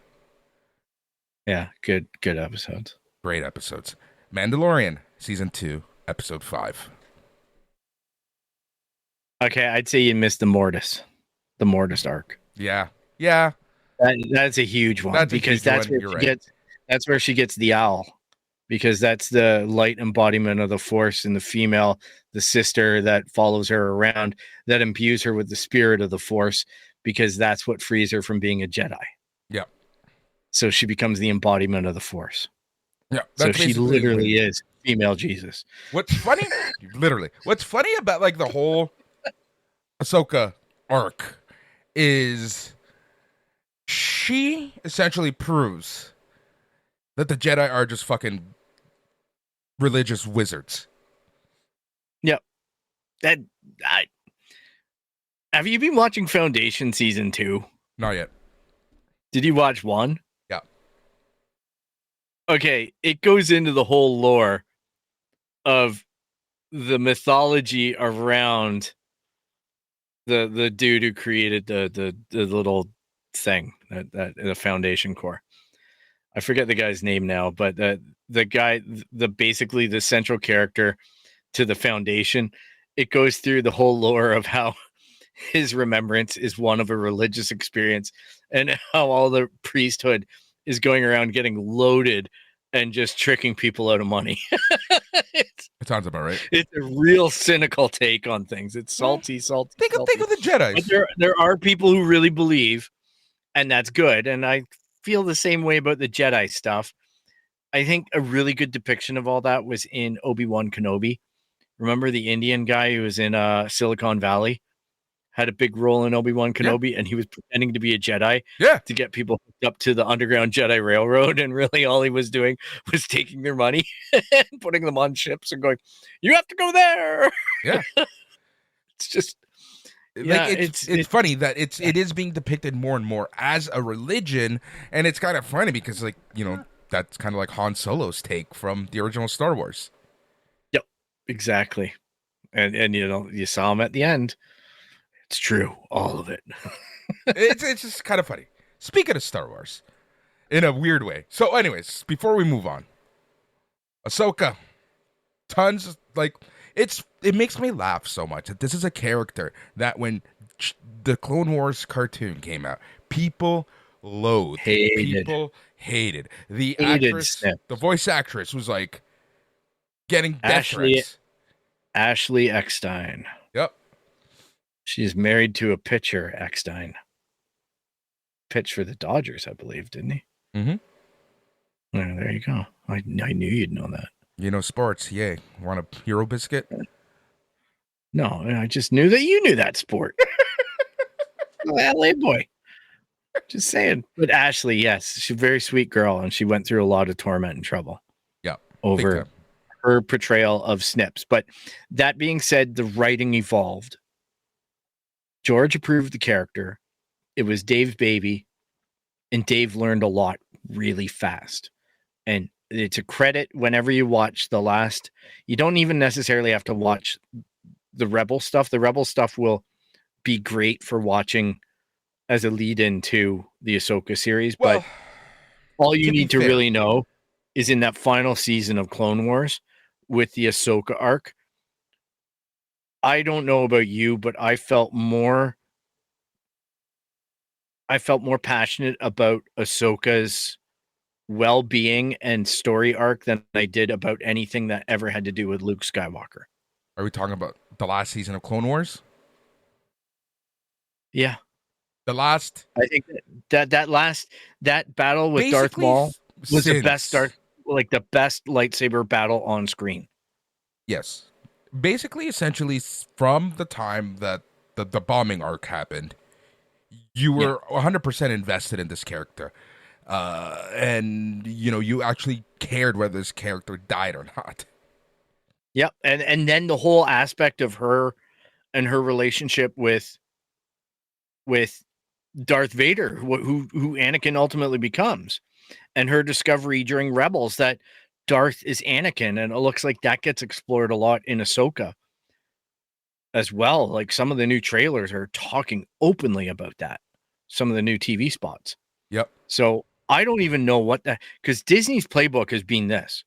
S3: Yeah, good episodes.
S2: Great episodes. Mandalorian, Season 2, Episode 5.
S3: Okay, I'd say you missed the Mortis arc.
S2: Yeah.
S3: That's a huge one because that's where she gets the owl, because that's the light embodiment of the Force, and the female, the sister that follows her around, that imbues her with the spirit of the Force, because that's what frees her from being a Jedi.
S2: Yeah.
S3: So she becomes the embodiment of the Force.
S2: Yeah.
S3: So she literally is female Jesus.
S2: What's funny? Literally. What's funny about like the whole Ahsoka arc is she essentially proves that the Jedi are just fucking religious wizards.
S3: Yep. Have you been watching Foundation season 2?
S2: Not yet.
S3: Did you watch 1?
S2: Yeah.
S3: Okay, it goes into the whole lore of the mythology around the dude who created the little thing, that the Foundation core. I forget the guy's name now, but the guy, basically the central character to the Foundation, it goes through the whole lore of how his remembrance is one of a religious experience, and how all the priesthood is going around getting loaded and just tricking people out of money.
S2: It sounds about right.
S3: It's a real cynical take on things. It's salty.
S2: Think of the Jedi.
S3: But there are people who really believe, and that's good. And I feel the same way about the Jedi stuff. I think a really good depiction of all that was in Obi-Wan Kenobi. Remember the Indian guy who was in Silicon Valley? Had a big role in Obi-Wan Kenobi, and he was pretending to be a Jedi to get people hooked up to the Underground Jedi Railroad, and really all he was doing was taking their money and putting them on ships and going, "You have to go there."
S2: Yeah.
S3: It's just
S2: it's funny that it is being depicted more and more as a religion, and it's kind of funny because, like, you know, that's kind of like Han Solo's take from the original Star Wars.
S3: Yep, exactly. And you know, you saw him at the end. It's true, all of it.
S2: It's just kind of funny. Speaking of Star Wars, in a weird way. So, anyways, before we move on, Ahsoka, tons, like, it makes me laugh so much that this is a character that when the Clone Wars cartoon came out, people loathed. People hated. The actress, the voice actress was like getting death threats.
S3: Ashley Eckstein.
S2: Yep.
S3: She's married to a pitcher, Eckstein. Pitched for the Dodgers, I believe, didn't he?
S2: Mm-hmm.
S3: Yeah, there you go. I knew you'd know that.
S2: You know sports, yay. Want a hero biscuit?
S3: No, I just knew that you knew that sport. LA boy. Just saying. But Ashley, yes, she's a very sweet girl, and she went through a lot of torment and trouble.
S2: Yeah.
S3: Over her portrayal of Snips. But that being said, the writing evolved. George approved the character. It was Dave's baby, and Dave learned a lot really fast. And it's a credit whenever you watch the last. You don't even necessarily have to watch the Rebel stuff. The Rebel stuff will be great for watching as a lead into the Ahsoka series. Well, but all you need to really know is in that final season of Clone Wars with the Ahsoka arc. I don't know about you, but I felt more passionate about Ahsoka's well-being and story arc than I did about anything that ever had to do with Luke Skywalker.
S2: Are we talking about the last season of Clone Wars?
S3: Yeah.
S2: The last,
S3: I think that battle with Darth Maul was the best the best lightsaber battle on screen.
S2: Yes. Basically, essentially, from the time that the bombing arc happened, you were 100% invested in this character. And, you know, you actually cared whether this character died or not.
S3: Yep. And then the whole aspect of her and her relationship with Darth Vader, who Anakin ultimately becomes, and her discovery during Rebels that Darth is Anakin, and it looks like that gets explored a lot in Ahsoka as well. Like some of the new trailers are talking openly about that. Some of the new TV spots.
S2: Yep.
S3: So I don't even know what that, because Disney's playbook has been this.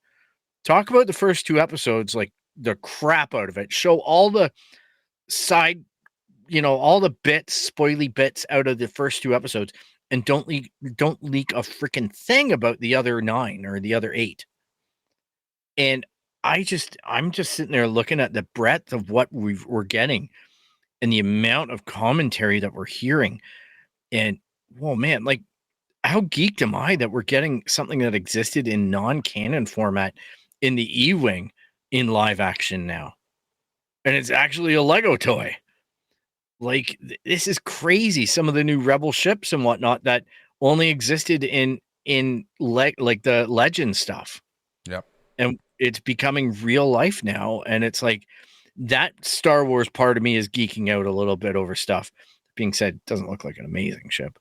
S3: Talk about the first 2 episodes, like the crap out of it. Show all the side, all the spoily bits out of the first 2 episodes, and don't leak a freaking thing about the other 9 or the other 8. And I'm just sitting there looking at the breadth of what we're getting and the amount of commentary that we're hearing. And, well, man, like, how geeked am I that we're getting something that existed in non-canon format in the E-Wing in live action now? And it's actually a Lego toy. Like, this is crazy. Some of the new Rebel ships and whatnot that only existed in like the legend stuff.
S2: Yep.
S3: And it's becoming real life now. And it's like that Star Wars part of me is geeking out a little bit over stuff. Being said, it doesn't look like an amazing ship.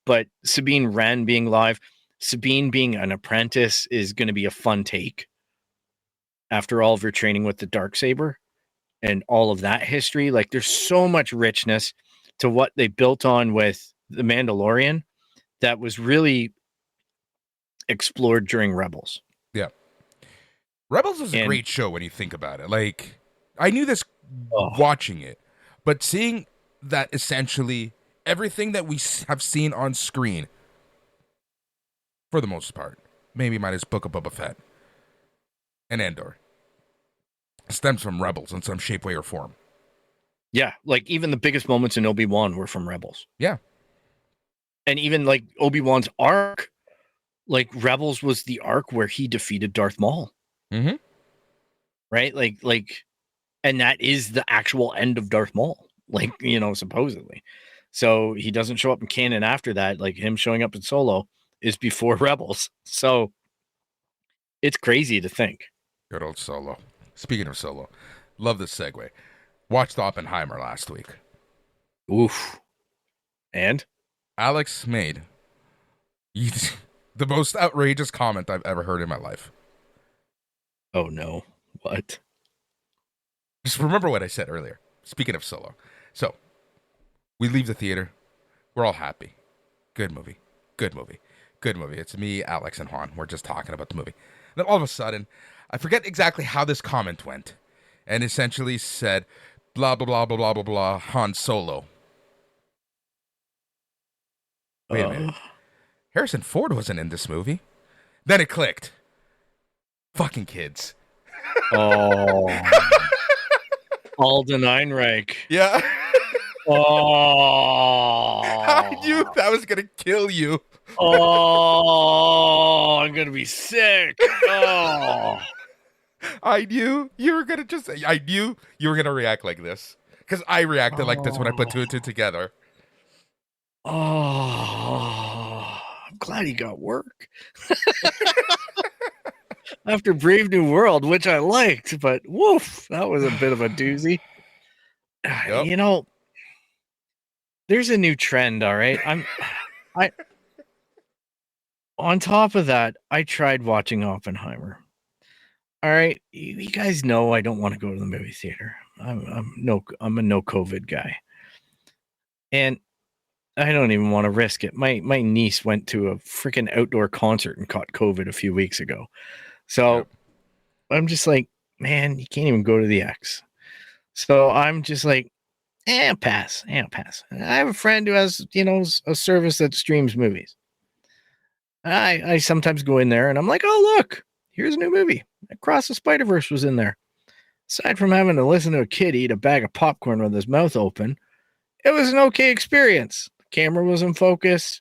S3: But Sabine Wren being live, Sabine being an apprentice is going to be a fun take. After all of her training with the Darksaber and all of that history, like there's so much richness to what they built on with The Mandalorian that was really explored during Rebels.
S2: Yeah. Rebels is a great show when you think about it. Like, I knew this watching it, but seeing that essentially everything that we have seen on screen, for the most part, maybe minus Book of Boba Fett and Andor, stems from Rebels in some shape, way, or form.
S3: Yeah, like even the biggest moments in Obi-Wan were from Rebels.
S2: Yeah. And
S3: even like Obi-Wan's arc, like Rebels was the arc where he defeated Darth Maul.
S2: Mm-hmm.
S3: Right? Like, and that is the actual end of Darth Maul, like, you know, supposedly. So he doesn't show up in canon after that. Like him showing up in Solo is before Rebels. So it's crazy to think.
S2: Good old Solo. Speaking of Solo, love this segue. Watched Oppenheimer last week.
S3: Oof. And?
S2: Alex made the most outrageous comment I've ever heard in my life.
S3: Oh, no. What?
S2: Just remember what I said earlier. Speaking of Solo. So, we leave the theater. We're all happy. Good movie. Good movie. Good movie. It's me, Alex, and Juan. We're just talking about the movie. And then all of a sudden, I forget exactly how this comment went. And essentially said, blah, blah, blah, blah, blah, blah, blah, Han Solo. Wait a minute. Harrison Ford wasn't in this movie. Then it clicked. Fucking kids.
S3: Oh. Alden Ehrenreich.
S2: Yeah.
S3: Oh.
S2: I knew that was going to kill you.
S3: Oh, I'm going to be sick. Oh.
S2: I knew you were going to react like this. Because I reacted like this when I put two and two together.
S3: Oh, I'm glad he got work. After Brave New World, which I liked, but woof, that was a bit of a doozy. Yep. You know, there's a new trend, all right? On top of that, I tried watching Oppenheimer. All right, you guys know I don't want to go to the movie theater. I'm a no COVID guy. And I don't even want to risk it. My niece went to a freaking outdoor concert and caught COVID a few weeks ago. So yep. I'm just like, man, you can't even go to the X. So I'm just like, pass. I have a friend who has, a service that streams movies. I sometimes go in there and I'm like, oh, look, here's a new movie. Across the Spider-Verse was in there. Aside from having to listen to a kid eat a bag of popcorn with his mouth open, it was an okay experience. The camera was in focus.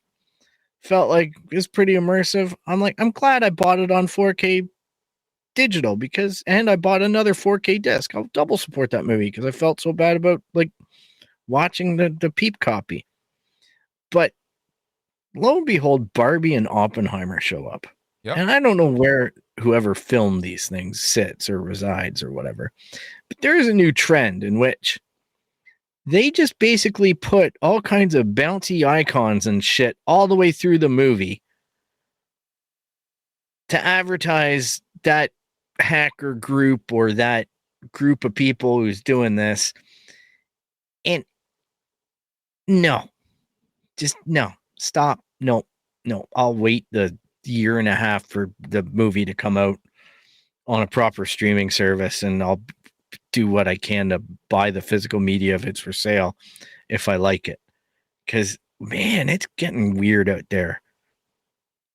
S3: Felt like it was pretty immersive. I'm like, I'm glad I bought it on 4K digital and I bought another 4K disc. I'll double support that movie because I felt so bad about like watching the peep copy. But lo and behold, Barbie and Oppenheimer show up. Yep. And I don't know where whoever filmed these things sits or resides or whatever. But there is a new trend in which they just basically put all kinds of bouncy icons and shit all the way through the movie to advertise that hacker group or that group of people who's doing this. And no, just no, stop. No, I'll wait the year and a half for the movie to come out on a proper streaming service and I'll do what I can to buy the physical media if it's for sale, if I like it. Because, man, it's getting weird out there.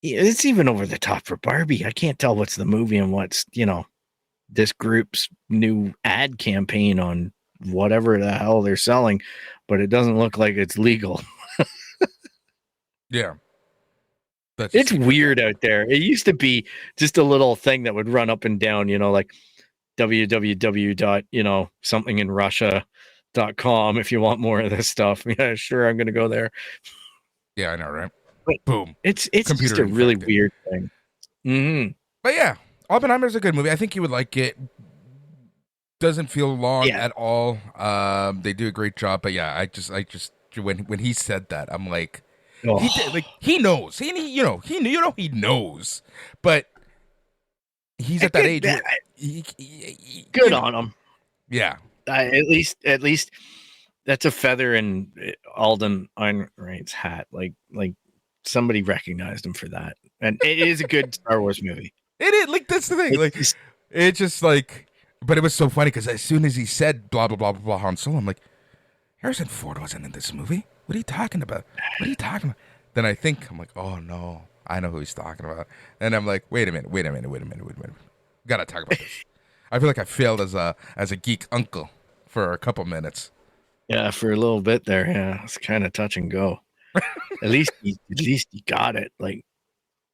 S3: It's even over the top for Barbie. I can't tell what's the movie and what's, this group's new ad campaign on whatever the hell they're selling, but it doesn't look like it's legal.
S2: Yeah.
S3: It's weird out there. It used to be just a little thing that would run up and down, like www. somethinginrussia.com if you want more of this stuff. Yeah, sure, I'm going to go there.
S2: Yeah, I know, right? boom.
S3: It's just
S2: Computer
S3: a really
S2: infected.
S3: weird thing. Mm-hmm.
S2: But yeah, Oppenheimer's a good movie. I think you would like it. Doesn't feel long
S3: Yeah.
S2: at all. They do a great job. But yeah, I just when he said that, I'm like,
S3: Oh.
S2: he did, like he knows. He he knows. But he's at that age. Where
S3: Good on him.
S2: Yeah.
S3: At least that's a feather in Alden Ehrenreich's hat. Like somebody recognized him for that, and it is a good Star Wars movie.
S2: It is, like, that's the thing. Like, it's just like, but it was so funny because as soon as he said blah blah blah blah blah Han Solo, I'm like, Harrison Ford wasn't in this movie. What are you talking about? What are you talking about? Then I'm like, oh no, I know who he's talking about. And I'm like, wait a minute. Gotta talk about this. I feel like I failed as a geek uncle for a couple minutes.
S3: Yeah, for a little bit there. Yeah, it's kind of touch and go. At least he got it. Like,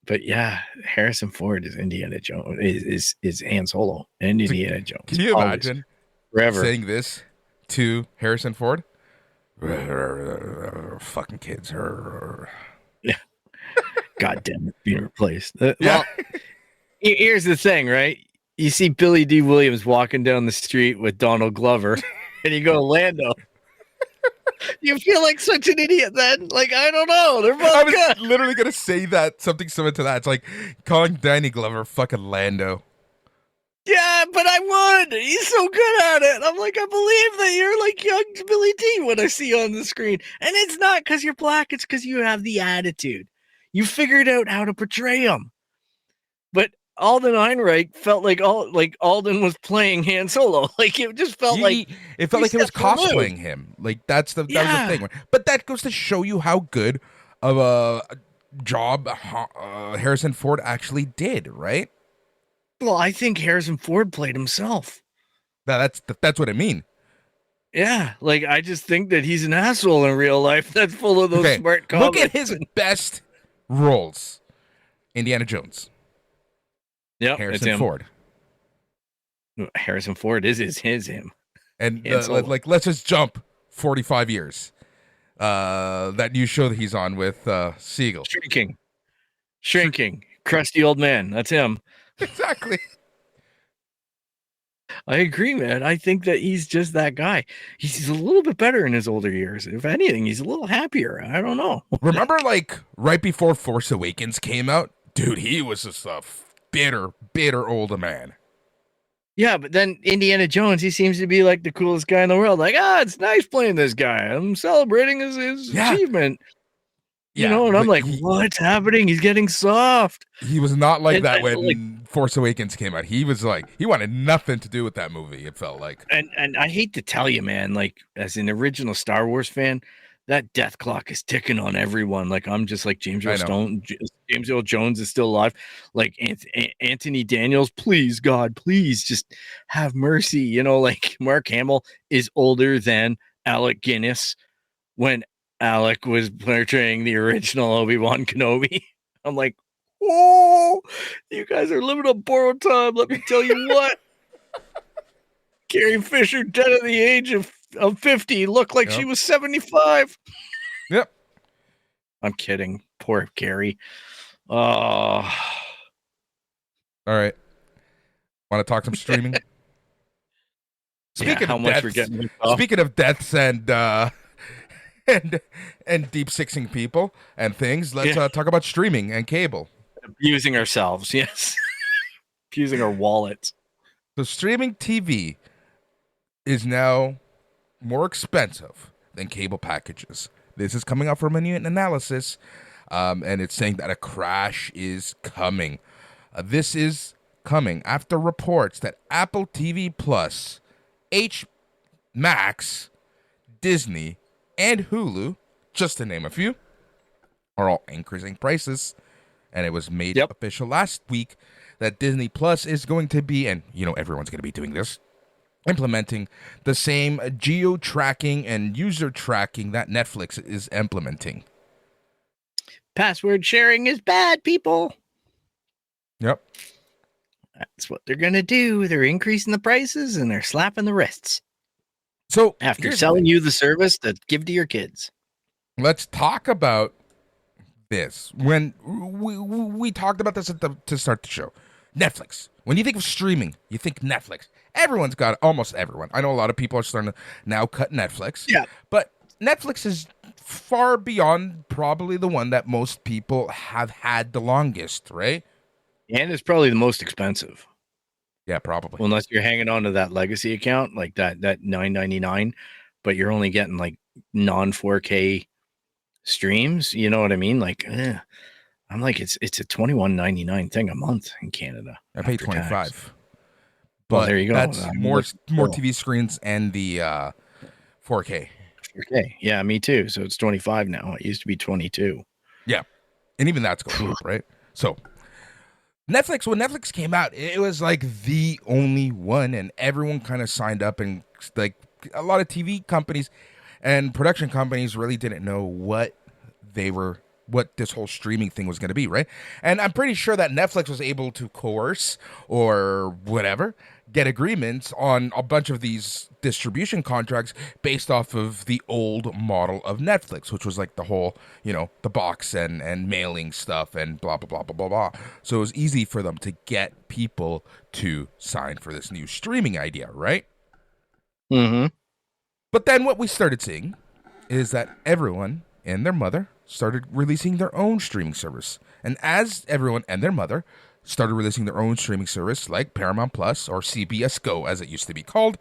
S3: but yeah, Harrison Ford is Indiana Jones. Is Han Solo and Indiana Jones.
S2: Can you imagine
S3: forever
S2: saying this to Harrison Ford? Fucking kids.
S3: Yeah. God damn it, being replaced. Well, here's the thing, right? You see Billy D. Williams walking down the street with Donald Glover, and you go, Lando. You feel like such an idiot then. Like, I don't know. They're both
S2: I was
S3: good.
S2: literally gonna say that, something similar to that. It's like calling Danny Glover fucking Lando.
S3: Yeah, but I would. He's so good at it. I'm like, I believe that you're like young Billy D when I see you on the screen. And it's not because you're black. It's because you have the attitude. You figured out how to portray him. But Alden Ehrenreich felt like Alden was playing Han Solo. Like, it just felt like
S2: it felt like it was cosplaying him. Like, that was the thing. But that goes to show you how good of a job Harrison Ford actually did, right?
S3: Well, I think Harrison Ford played himself.
S2: That's what I mean.
S3: Yeah, like, I just think that he's an asshole in real life that's full of those smart comments.
S2: Look at his best roles. Indiana Jones.
S3: Yeah,
S2: Harrison Ford.
S3: Harrison Ford is him.
S2: And let's just jump 45 years. That new show that he's on with Siegel.
S3: Shrinking. Crusty old man. That's him.
S2: Exactly.
S3: I agree, man. I think that he's just that guy. He's a little bit better in his older years. If anything, he's a little happier. I don't know.
S2: Remember, like, right before Force Awakens came out? Dude, he was just a bitter older man.
S3: Yeah, but then Indiana Jones, he seems to be like the coolest guy in the world. Like, it's nice playing this guy. I'm celebrating his achievement. You know, and I'm like, what's happening? He's getting soft.
S2: He was not like that when Force Awakens came out. He was like, he wanted nothing to do with that movie, it felt like.
S3: And I hate to tell you, man, like, as an original Star Wars fan, that death clock is ticking on everyone. Like, I'm just like, James Earl Jones is still alive. Like, Anthony Daniels, please, God, please just have mercy. You know, like, Mark Hamill is older than Alec Guinness when Alec was portraying the original Obi-Wan Kenobi. I'm like, oh, you guys are living on borrowed time. Let me tell you what. Carrie Fisher, dead at the age of 50, looked like she was 75.
S2: Yep.
S3: I'm kidding. Poor Carrie.
S2: All right. Want to talk some streaming? Speaking of deaths and deep sixing people and things, let's talk about streaming and cable.
S3: Abusing ourselves, yes. Abusing our wallets.
S2: So streaming TV is now more expensive than cable packages. This is coming out from a new analysis, and it's saying that a crash is coming. This is coming after reports that Apple TV Plus, Max, Disney, and Hulu, just to name a few, are all increasing prices. And it was made official last week that Disney Plus is going to be, and you know everyone's going to be doing this, implementing the same geo-tracking and user tracking that Netflix is implementing.
S3: Password sharing is bad, people.
S2: Yep.
S3: That's what they're going to do. They're increasing the prices and they're slapping the wrists.
S2: So
S3: after selling you the service to give to your kids.
S2: Let's talk about this. When we talked about this to start the show. Netflix. When you think of streaming, you think Netflix. Everyone's got it, almost everyone. I know a lot of people are starting to now cut Netflix.
S3: Yeah.
S2: But Netflix is far beyond probably the one that most people have had the longest, right?
S3: And it's probably the most expensive.
S2: Yeah, probably.
S3: Well, unless you're hanging on to that legacy account, like that $9.99, but you're only getting like non 4K streams. You know what I mean? Like, I'm like, it's a $21.99 thing a month in Canada.
S2: I pay
S3: after
S2: $25.
S3: tax.
S2: But
S3: Well, there you go.
S2: That's
S3: I mean,
S2: more
S3: cool.
S2: TV screens and the 4K.
S3: 4K. Yeah, me too. So it's 25 now. It used to be 22.
S2: Yeah. And even that's going up, right? So Netflix, when Netflix came out, it was like the only one, and everyone kind of signed up, and like a lot of TV companies and production companies really didn't know what this whole streaming thing was going to be, right? And I'm pretty sure that Netflix was able to coerce or whatever, get agreements on a bunch of these distribution contracts based off of the old model of Netflix, which was like the whole, the box and mailing stuff and blah, blah, blah, blah, blah, blah. So it was easy for them to get people to sign for this new streaming idea, right?
S3: Mm-hmm.
S2: But then what we started seeing is that everyone and their mother started releasing their own streaming service. And as everyone and their mother started releasing their own streaming service, like Paramount Plus or CBS Go, as it used to be called,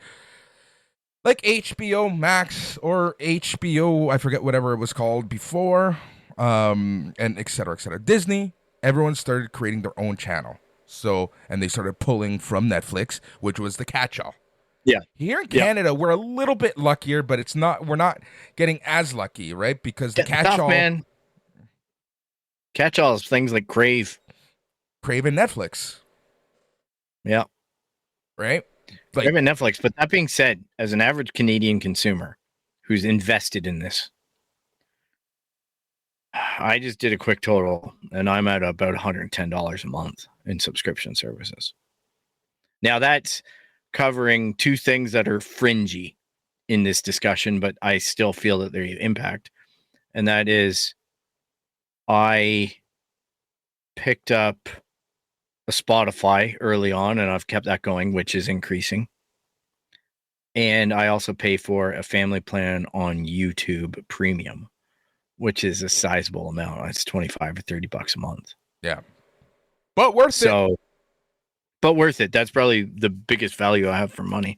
S2: like HBO Max or HBO, I forget whatever it was called before, and et cetera, Disney, everyone started creating their own channel. So, and they started pulling from Netflix, which was the catch-all.
S3: Yeah.
S2: Here in Canada, we're a little bit luckier, but we're not getting as lucky, right? Because the catch-all,
S3: man. Catch-all is things like Crave
S2: and Netflix.
S3: Yeah.
S2: Right?
S3: Like, Crave and Netflix. But that being said, as an average Canadian consumer who's invested in this, I just did a quick total, and I'm at about $110 a month in subscription services. Now, that's covering two things that are fringy in this discussion, but I still feel that they impact. And that is, I picked up a Spotify early on, and I've kept that going, which is increasing. And I also pay for a family plan on YouTube Premium, which is a sizable amount. It's $25 or $30 a month.
S2: Yeah. But worth it.
S3: But worth it. That's probably the biggest value I have for money.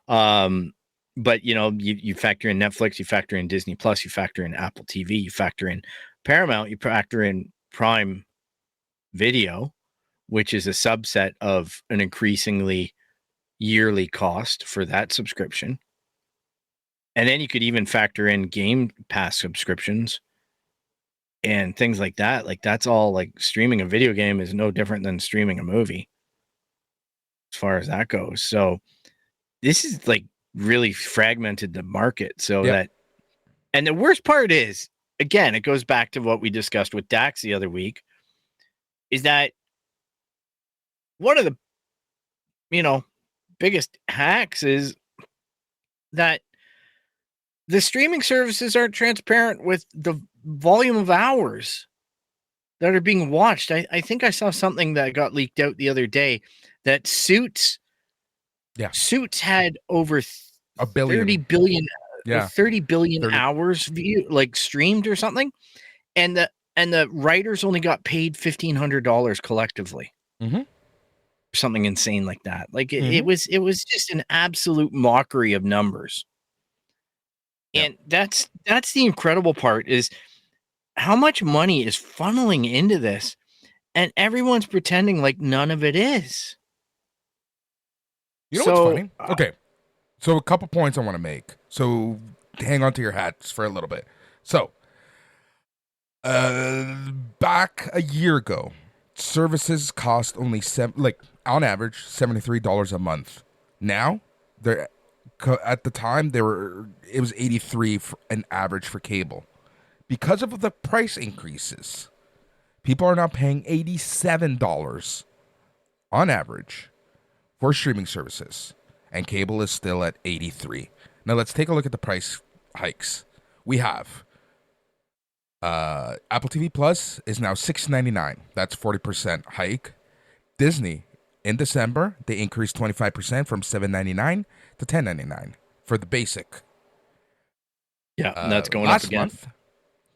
S3: But you factor in Netflix, you factor in Disney Plus, you factor in Apple TV, you factor in Paramount, you factor in Prime Video, which is a subset of an increasingly yearly cost for that subscription. And then you could even factor in Game Pass subscriptions and things like that. Like, that's all, like, streaming a video game is no different than streaming a movie as far as that goes. So this is like really fragmented the market and the worst part is, again, it goes back to what we discussed with Dax the other week, is that one of the, biggest hacks is that the streaming services aren't transparent with the volume of hours that are being watched. I think I saw something that got leaked out the other day that Suits had over
S2: a billion,
S3: 30 billion, 30 billion
S2: 30.
S3: hours streamed or something, and the writers only got paid $1,500 collectively.
S2: Mm-hmm.
S3: Something insane like that. Like it was just an absolute mockery of numbers. Yeah. And that's the incredible part, is how much money is funneling into this, and everyone's pretending like none of it is.
S2: You know what's funny? Okay. So a couple points I want to make. So hang on to your hats for a little bit. So back a year ago, services cost only on average $73 a month. Now they're at the time it was $83 for an average for cable. Because of the price increases, people are now paying $87 on average for streaming services, and cable is still at $83. Now let's take a look at the price hikes. We have Apple TV Plus is now $6.99. That's 40% hike. Disney in December they increased 25% from $7.99 to $10.99 for the basic.
S3: Yeah, and that's going up
S2: Last
S3: again.
S2: month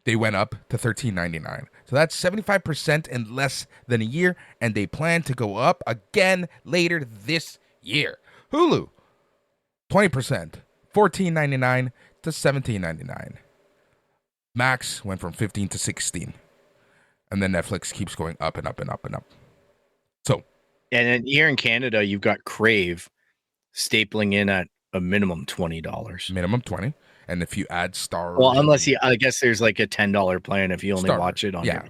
S2: they went up to $13.99. So that's 75% in less than a year, and they plan to go up again later this year. Hulu 20%, $14.99 to $17.99. Max went from 15 to 16. And then Netflix keeps going up and up and up and up. So,
S3: and then here in Canada, you've got Crave stapling in at a minimum $20.
S2: Minimum 20. And if you add Star,
S3: well, unless I guess there's like a $10 plan if you only
S2: Star,
S3: watch it on.
S2: yeah.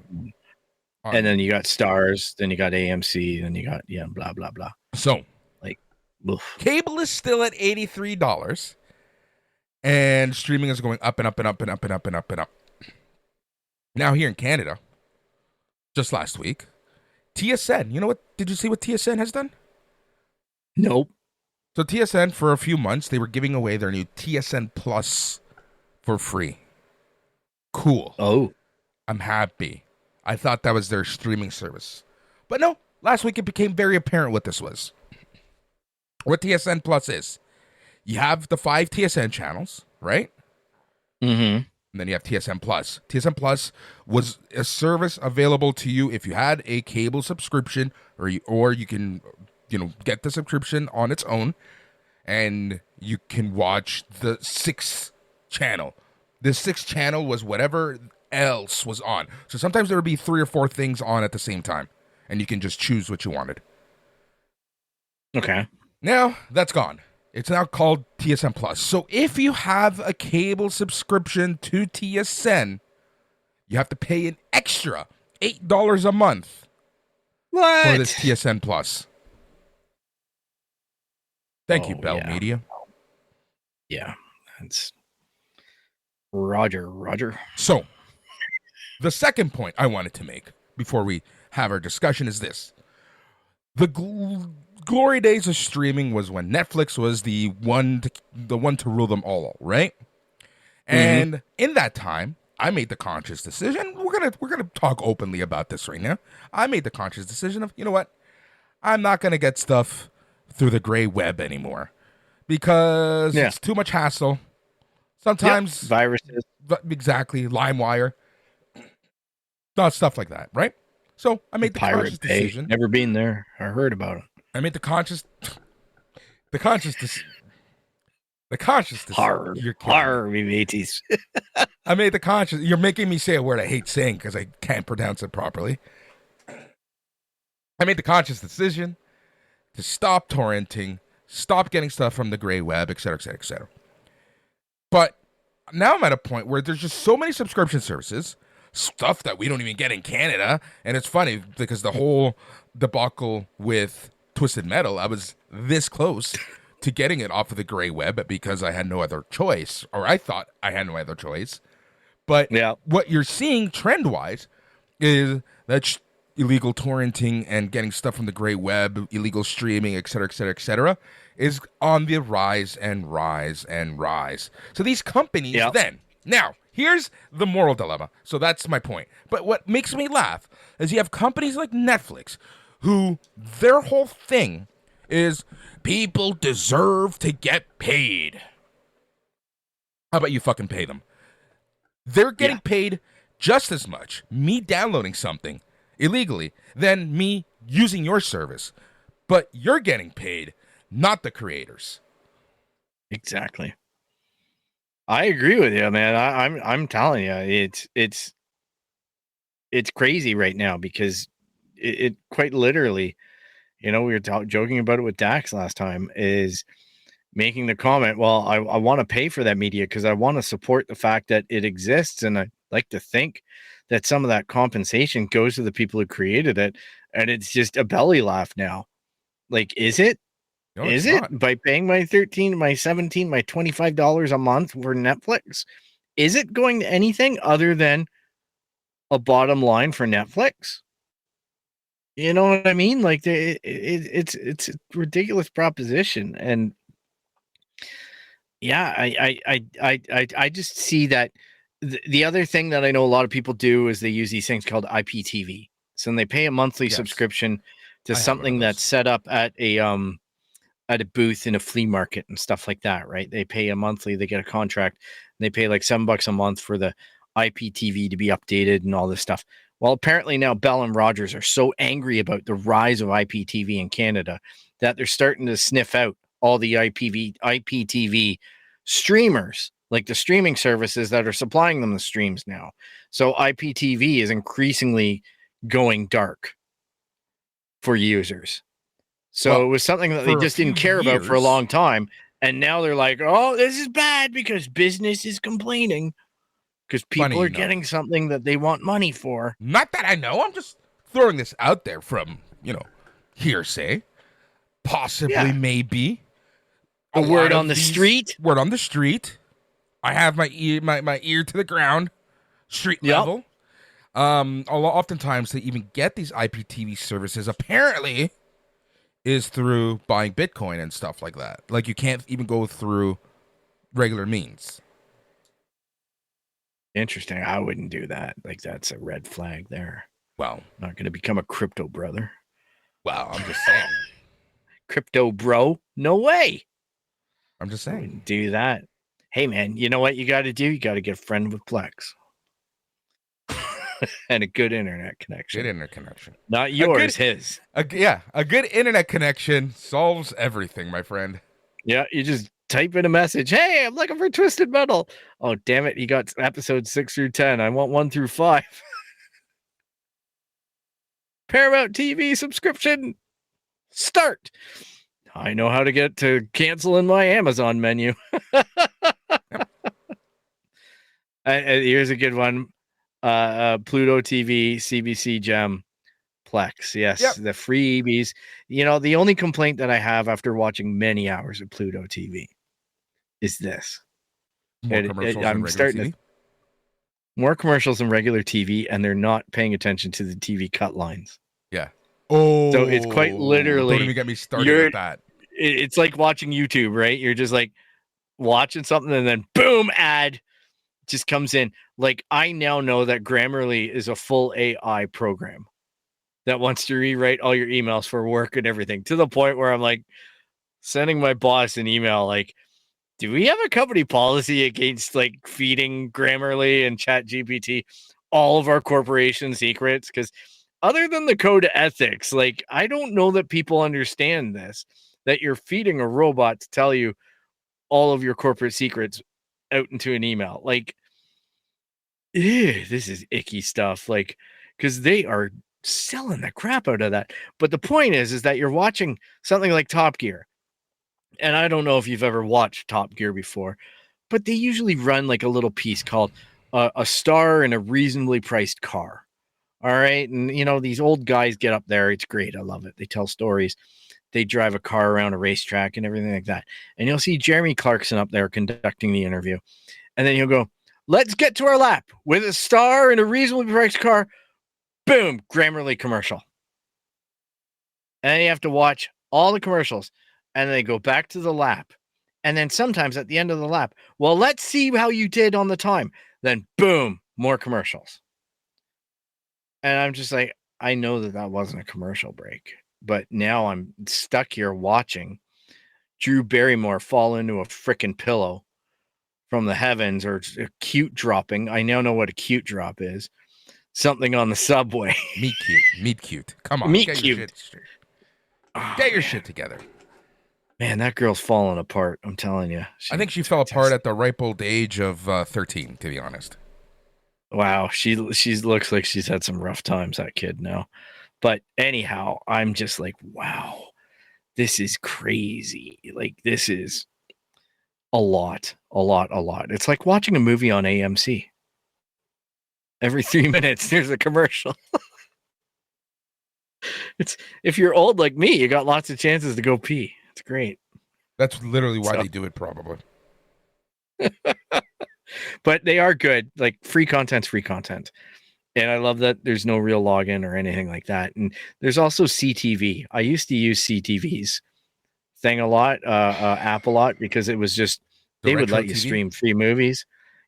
S3: And then you got Stars, then you got AMC, then you got blah blah blah.
S2: So,
S3: like, oof.
S2: Cable is still at $83. And streaming is going up and up and up and up and up and up and up. Now here in Canada, just last week, TSN. You know what? Did you see what TSN has done?
S3: Nope.
S2: So TSN, for a few months, they were giving away their new TSN Plus for free. Cool.
S3: Oh.
S2: I'm happy. I thought that was their streaming service. But no, last week it became very apparent what this was. What TSN Plus is. You have the 5 TSN channels, right?
S3: Mm-hmm.
S2: And then you have TSN Plus. TSN Plus was a service available to you if you had a cable subscription, or you can, get the subscription on its own, and you can watch the 6th channel. The 6th channel was whatever else was on. So sometimes there would be 3 or 4 things on at the same time, and you can just choose what you wanted.
S3: Okay.
S2: Now that's gone. It's now called TSN Plus. So if you have a cable subscription to TSN, you have to pay an extra $8 a month for this TSN Plus. Thank you, Bell Media.
S3: Yeah, that's Roger.
S2: So the second point I wanted to make before we have our discussion is this. The glory days of streaming was when Netflix was the one to rule them all, right? And in that time, I made the conscious decision. We're gonna talk openly about this right now. I made the conscious decision of, you know what? I'm not gonna get stuff through the gray web anymore because it's too much hassle. Sometimes
S3: viruses,
S2: exactly, LimeWire, stuff like that, right? So I made the conscious decision.
S3: Never been there. I heard about it.
S2: I made the conscious decision.
S3: Its.
S2: I made the conscious. You're making me say a word I hate saying because I can't pronounce it properly. I made the conscious decision to stop torrenting, stop getting stuff from the gray web, et cetera, et cetera, et cetera. But now I'm at a point where there's just so many subscription services, stuff that we don't even get in Canada. And it's funny because the whole debacle with Twisted Metal, I was this close to getting it off of the gray web because I had no other choice, or I thought I had no other choice. But what you're seeing trend-wise is that illegal torrenting and getting stuff from the gray web, illegal streaming, et cetera, et cetera, et cetera, is on the rise and rise and rise. So these companies then... Now, here's the moral dilemma. So that's my point. But what makes me laugh is you have companies like Netflix who their whole thing is people deserve to get paid. How about you fucking pay them? They're getting paid just as much, me downloading something illegally, than me using your service. But you're getting paid, not the creators.
S3: Exactly. I agree with you, man. I'm telling you, it's crazy right now because it quite literally, we were joking about it with Dax last time, is making the comment, well, I want to pay for that media because I want to support the fact that it exists, and I like to think that some of that compensation goes to the people who created it, and it's just a belly laugh now. Like, is it?
S2: No,
S3: is it not. By paying my $13, my $17, my $25 a month for Netflix? Is it going to anything other than a bottom line for Netflix? You know what I mean? Like, it's a ridiculous proposition, and I just see that The other thing that I know a lot of people do is they use these things called IPTV. So they pay a monthly subscription to something that's set up at a booth in a flea market and stuff like that, right? They pay a monthly, they get a contract, and they pay like $7 a month for the IPTV to be updated and all this stuff. Well, apparently now Bell and Rogers are so angry about the rise of IPTV in Canada that they're starting to sniff out all the IPTV streamers, like the streaming services that are supplying them the streams now. So IPTV is increasingly going dark for users. So it was something that they just didn't care about for a long time. And now they're like, oh, this is bad because business is complaining because people are getting something that they want money for.
S2: Not that I know. I'm just throwing this out there from, hearsay. Possibly, maybe.
S3: A word on the street.
S2: Word on the street. I have my ear to the ground. Street level. Oftentimes they even get these IPTV services apparently is through buying Bitcoin and stuff like that. Like you can't even go through regular means.
S3: Interesting. I wouldn't do that. Like that's a red flag there.
S2: Well,
S3: not going to become a crypto brother.
S2: Well, I'm just saying.
S3: Crypto bro? No way.
S2: I'm just saying.
S3: Wouldn't do that. Hey man, you know what you got to do? You got to get a friend with Plex. And a good internet connection.
S2: Good internet connection.
S3: Not yours, his.
S2: A good internet connection solves everything, my friend.
S3: Yeah, you just type in a message. Hey, I'm looking for Twisted Metal. Oh, damn it. You got episodes 6 through 10. I want 1 through 5. Paramount TV subscription. Start. I know how to get to cancel in my Amazon menu. Here's a good one. Pluto TV, CBC Gem, Plex. Yes, the freebies. The only complaint that I have after watching many hours of Pluto TV is this. I'm starting to more commercials than regular TV, and they're not paying attention to the TV cut lines.
S2: Yeah. Oh,
S3: so it's quite literally.
S2: Don't even get me started with that.
S3: It's like watching YouTube, right? You're just like watching something, and then boom, ad just comes in. Like I now know that Grammarly is a full AI program that wants to rewrite all your emails for work and everything, to the point where I'm like sending my boss an email like, do we have a company policy against like feeding Grammarly and ChatGPT all of our corporation secrets? Because other than the code of ethics, like I don't know that people understand this, that you're feeding a robot to tell you all of your corporate secrets out into an email. Like, this is icky stuff. Like, because they are selling the crap out of that. But the point is that you're watching something like Top Gear. And I don't know if you've ever watched Top Gear before, but they usually run like a little piece called a star in a reasonably priced car. All right. And, these old guys get up there. It's great. I love it. They tell stories. They drive a car around a racetrack and everything like that. And you'll see Jeremy Clarkson up there conducting the interview. And then he'll go, let's get to our lap with a star in a reasonably priced car. Boom, Grammarly commercial. And then you have to watch all the commercials. And they go back to the lap. And then sometimes at the end of the lap, well, let's see how you did on the time. Then boom, more commercials. And I'm just like, I know that wasn't a commercial break. But now I'm stuck here watching Drew Barrymore fall into a frickin' pillow from the heavens, or a cute dropping. I now know what a cute drop is. Something on the subway.
S2: Meet cute. Come on.
S3: Meet cute.
S2: Get your shit together.
S3: Man, that girl's falling apart. I'm telling you.
S2: I think she fell apart at the ripe old age of 13, to be honest.
S3: Wow. She looks like she's had some rough times, that kid now. But anyhow, I'm just like, wow, this is crazy. Like, this is a lot. It's like watching a movie on AMC. Every 3 minutes, there's a commercial. If you're old like me, you got lots of chances to go pee. It's great.
S2: That's literally why they do it, probably.
S3: But they are good. Like, free content's free content. And I love that there's no real login or anything like that. And there's also CTV. I used to use CTV's thing a lot, app a lot, because it was just, they would let you stream free movies.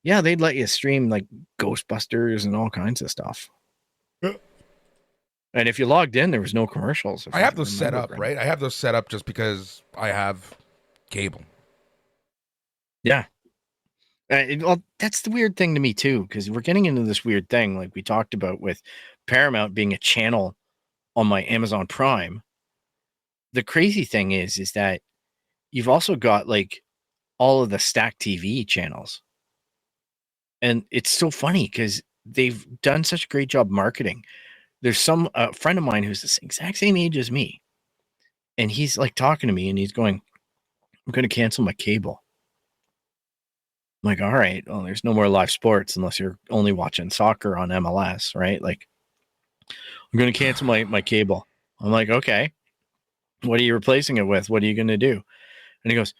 S3: Yeah, they'd let you stream like Ghostbusters and all kinds of stuff.
S2: Yeah.
S3: And if you logged in, there was no commercials.
S2: I have those set up, right? I have those set up just because I have cable.
S3: Yeah. Well, that's the weird thing to me too, because we're getting into this weird thing like we talked about with Paramount being a channel on my Amazon Prime. The crazy thing is that you've also got like all of the Stack TV channels. And it's so funny because they've done such a great job marketing. There's some friend of mine who's the exact same age as me. And he's like talking to me and he's going, I'm going to cancel my cable. I'm like, all right, well, there's no more live sports unless you're only watching soccer on MLS, right? Like, I'm going to cancel my cable. I'm like, okay, what are you replacing it with? What are you going to do? And he goes,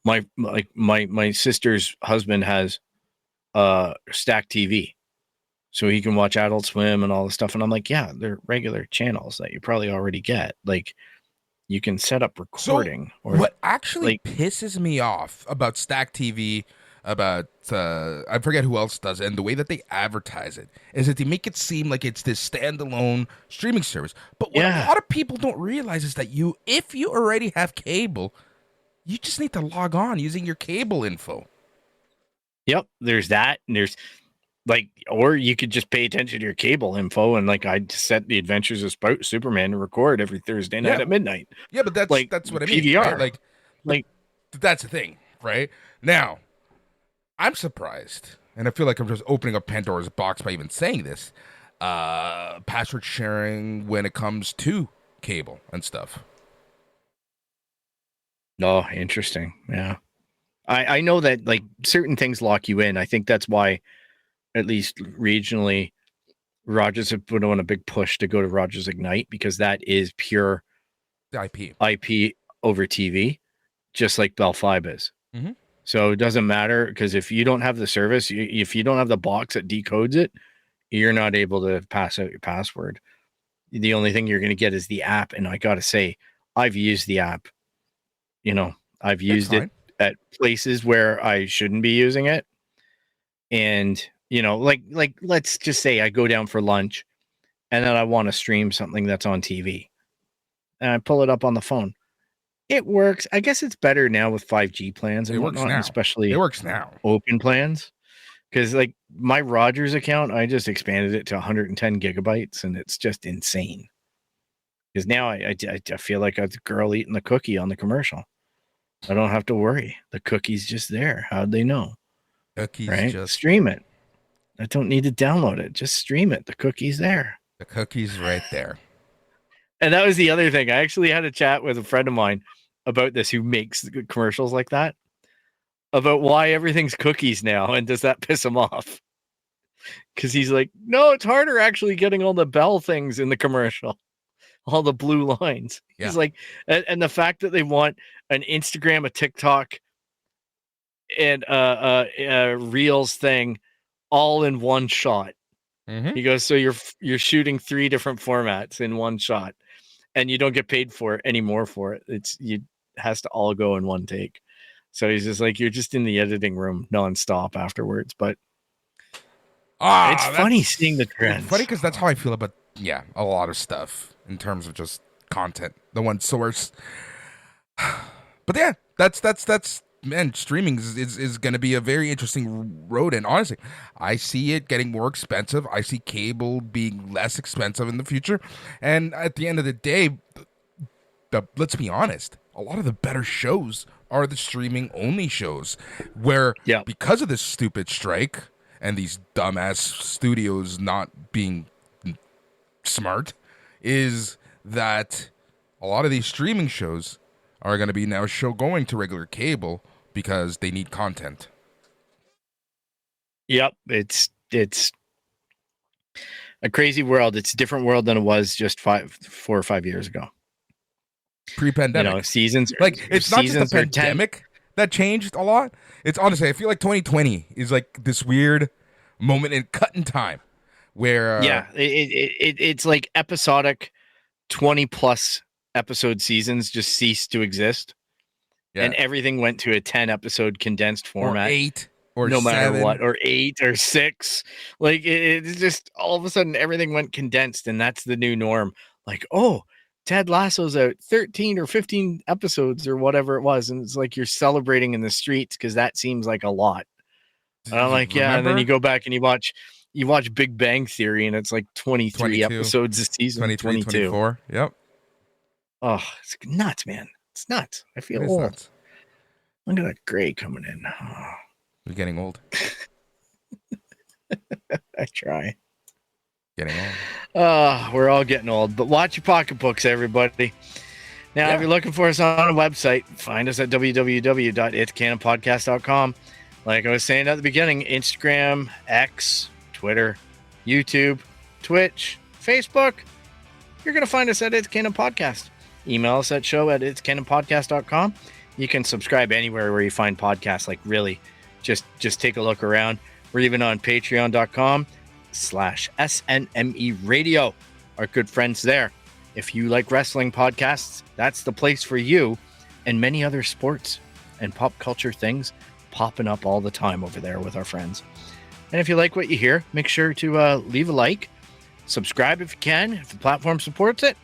S3: my sister's husband has Stack TV, so he can watch Adult Swim and all this stuff. And I'm like, yeah, they're regular channels that you probably already get. Like, you can set up recording.
S2: So what actually pisses me off about Stack TV, about I forget who else does it, and the way that they advertise it is that they make it seem like it's this standalone streaming service. But what a lot of people don't realize is that if you already have cable, you just need to log on using your cable info.
S3: Yep, there's that, and there's like, or you could just pay attention to your cable info, and like I set the Adventures of Superman to record every Thursday night at midnight.
S2: Yeah, but that's what I mean.
S3: PVR.
S2: Right? Like that's the thing, right? Now, I'm surprised, and I feel like I'm just opening up Pandora's box by even saying this. Password sharing when it comes to cable and stuff.
S3: Oh, interesting. Yeah. I know that like certain things lock you in. I think that's why, at least regionally, Rogers have put on a big push to go to Rogers Ignite, because that is pure IP over TV, just like Bell Fibe is.
S2: Mm-hmm.
S3: So it doesn't matter, because if you don't have the service, if you don't have the box that decodes it, you're not able to pass out your password. The only thing you're going to get is the app. And I got to say, I've used the app. You know, I've used it at places where I shouldn't be using it. And, you know, like let's just say I go down for lunch and then I want to stream something that's on TV and I pull it up on the phone. It works. I guess it's better now with 5G plans and whatnot, especially
S2: it works now.
S3: Open plans. Because like my Rogers account, I just expanded it to 110 gigabytes and it's just insane. Because now I feel like a girl eating the cookie on the commercial. I don't have to worry. The cookie's just there. How'd they know?
S2: Cookies,
S3: right?
S2: just
S3: Stream it. I don't need to download it. Just stream it. The cookie's there.
S2: The cookie's right there.
S3: And that was the other thing. I actually had a chat with a friend of mine about this who makes commercials like that, about why everything's cookies now, and does that piss him off? Because he's like, no, it's harder actually getting all the Bell things in the commercial. All the blue lines. Yeah. He's like, and the fact that they want an Instagram, a TikTok, and a Reels thing all in one shot.
S2: Mm-hmm.
S3: He goes, so you're shooting 3 different formats in one shot, and you don't get paid for it anymore for it. It has to all go in one take. So he's just like, you're just in the editing room nonstop afterwards. But it's funny seeing the trends.
S2: It's funny because that's how I feel about a lot of stuff in terms of just content, the one source. But yeah, that's man, streaming is going to be a very interesting road. And honestly, I see it getting more expensive. I see cable being less expensive in the future. And at the end of the day, let's be honest, a lot of the better shows are the streaming only shows, where because of this stupid strike and these dumbass studios not being smart, is that a lot of these streaming shows are going to be now going to regular cable because they need content.
S3: Yep, it's a crazy world. It's a different world than it was just 4 or 5 years ago.
S2: Pre-pandemic,
S3: you know, seasons
S2: like it's not just the pandemic that changed a lot. It's honestly, I feel like 2020 is like this weird moment in cut in time where
S3: it's like episodic 20 plus episode seasons just ceased to exist, and everything went to a 10 episode condensed format,
S2: or 8 or
S3: no matter
S2: 7.
S3: what, or 8 or 6. Like it's just all of a sudden everything went condensed, and that's the new norm. Like, oh, Ted Lasso's out 13 or 15 episodes or whatever it was, and it's like you're celebrating in the streets because that seems like a lot. And I'm like, yeah, and then you go back and you watch Big Bang Theory, and it's like 23
S2: 22.
S3: episodes a season,
S2: 23,
S3: 22.
S2: 24. Yep.
S3: Oh, it's nuts, man. It's nuts. I feel
S2: It is
S3: old.
S2: nuts.
S3: Look at that gray coming in. Oh,
S2: You're getting old.
S3: I try.
S2: Getting old.
S3: We're all getting old, but watch your pocketbooks, everybody. Now, if you're looking for us on a website, find us at www.itscanonpodcast.com. Like I was saying at the beginning, Instagram, X, Twitter, YouTube, Twitch, Facebook. You're going to find us at Its Canon Podcast. Email us at show@itscanonpodcast.com. You can subscribe anywhere where you find podcasts. Like, really, just take a look around. We're even on patreon.com/SNME Radio. Our good friends there. If you like wrestling podcasts, that's the place for you, and many other sports and pop culture things popping up all the time over there with our friends. And if you like what you hear, make sure to leave a like, subscribe if you can, if the platform supports it.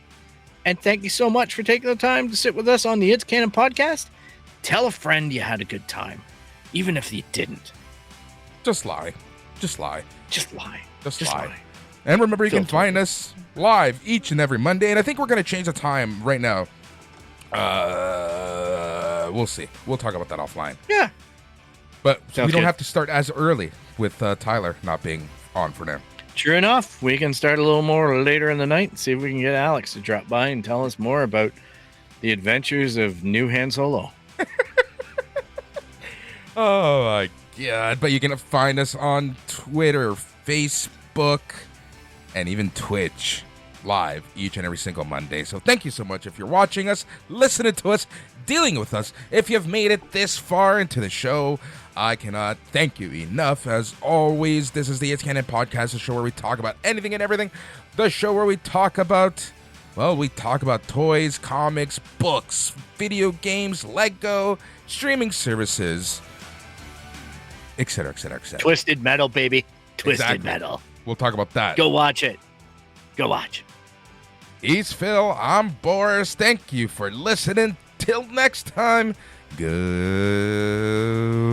S3: And thank you so much for taking the time to sit with us on the Its Canon Podcast. Tell a friend you had a good time, even if you didn't.
S2: Just lie. Just lie.
S3: Just lie.
S2: Just
S3: Just
S2: lie.
S3: lie.
S2: And remember, you
S3: Phil
S2: can find us live each and every Monday. And I think we're going to change the time right now. We'll see. We'll talk about that offline.
S3: Yeah.
S2: But
S3: Sounds
S2: we don't
S3: good.
S2: have to start as early with Tyler not being on for now.
S3: True enough. We can start a little more later in the night and see if we can get Alex to drop by and tell us more about the adventures of new Han Solo.
S2: Oh, my God. But you can find us on Twitter, Facebook, and even Twitch live each and every single Monday. So thank you so much if you're watching us, listening to us, dealing with us. If you've made it this far into the show, I cannot thank you enough. As always, this is the Its Canon Podcast, the show where we talk about anything and everything. The show where we talk about, well, we talk about toys, comics, books, video games, Lego, streaming services, etc., etc., etc.
S3: Twisted Metal, baby. Twisted
S2: Exactly.
S3: Metal.
S2: We'll talk about that.
S3: Go watch it. Go watch.
S2: He's Phil. I'm Boris. Thank you for listening. Till next time, go.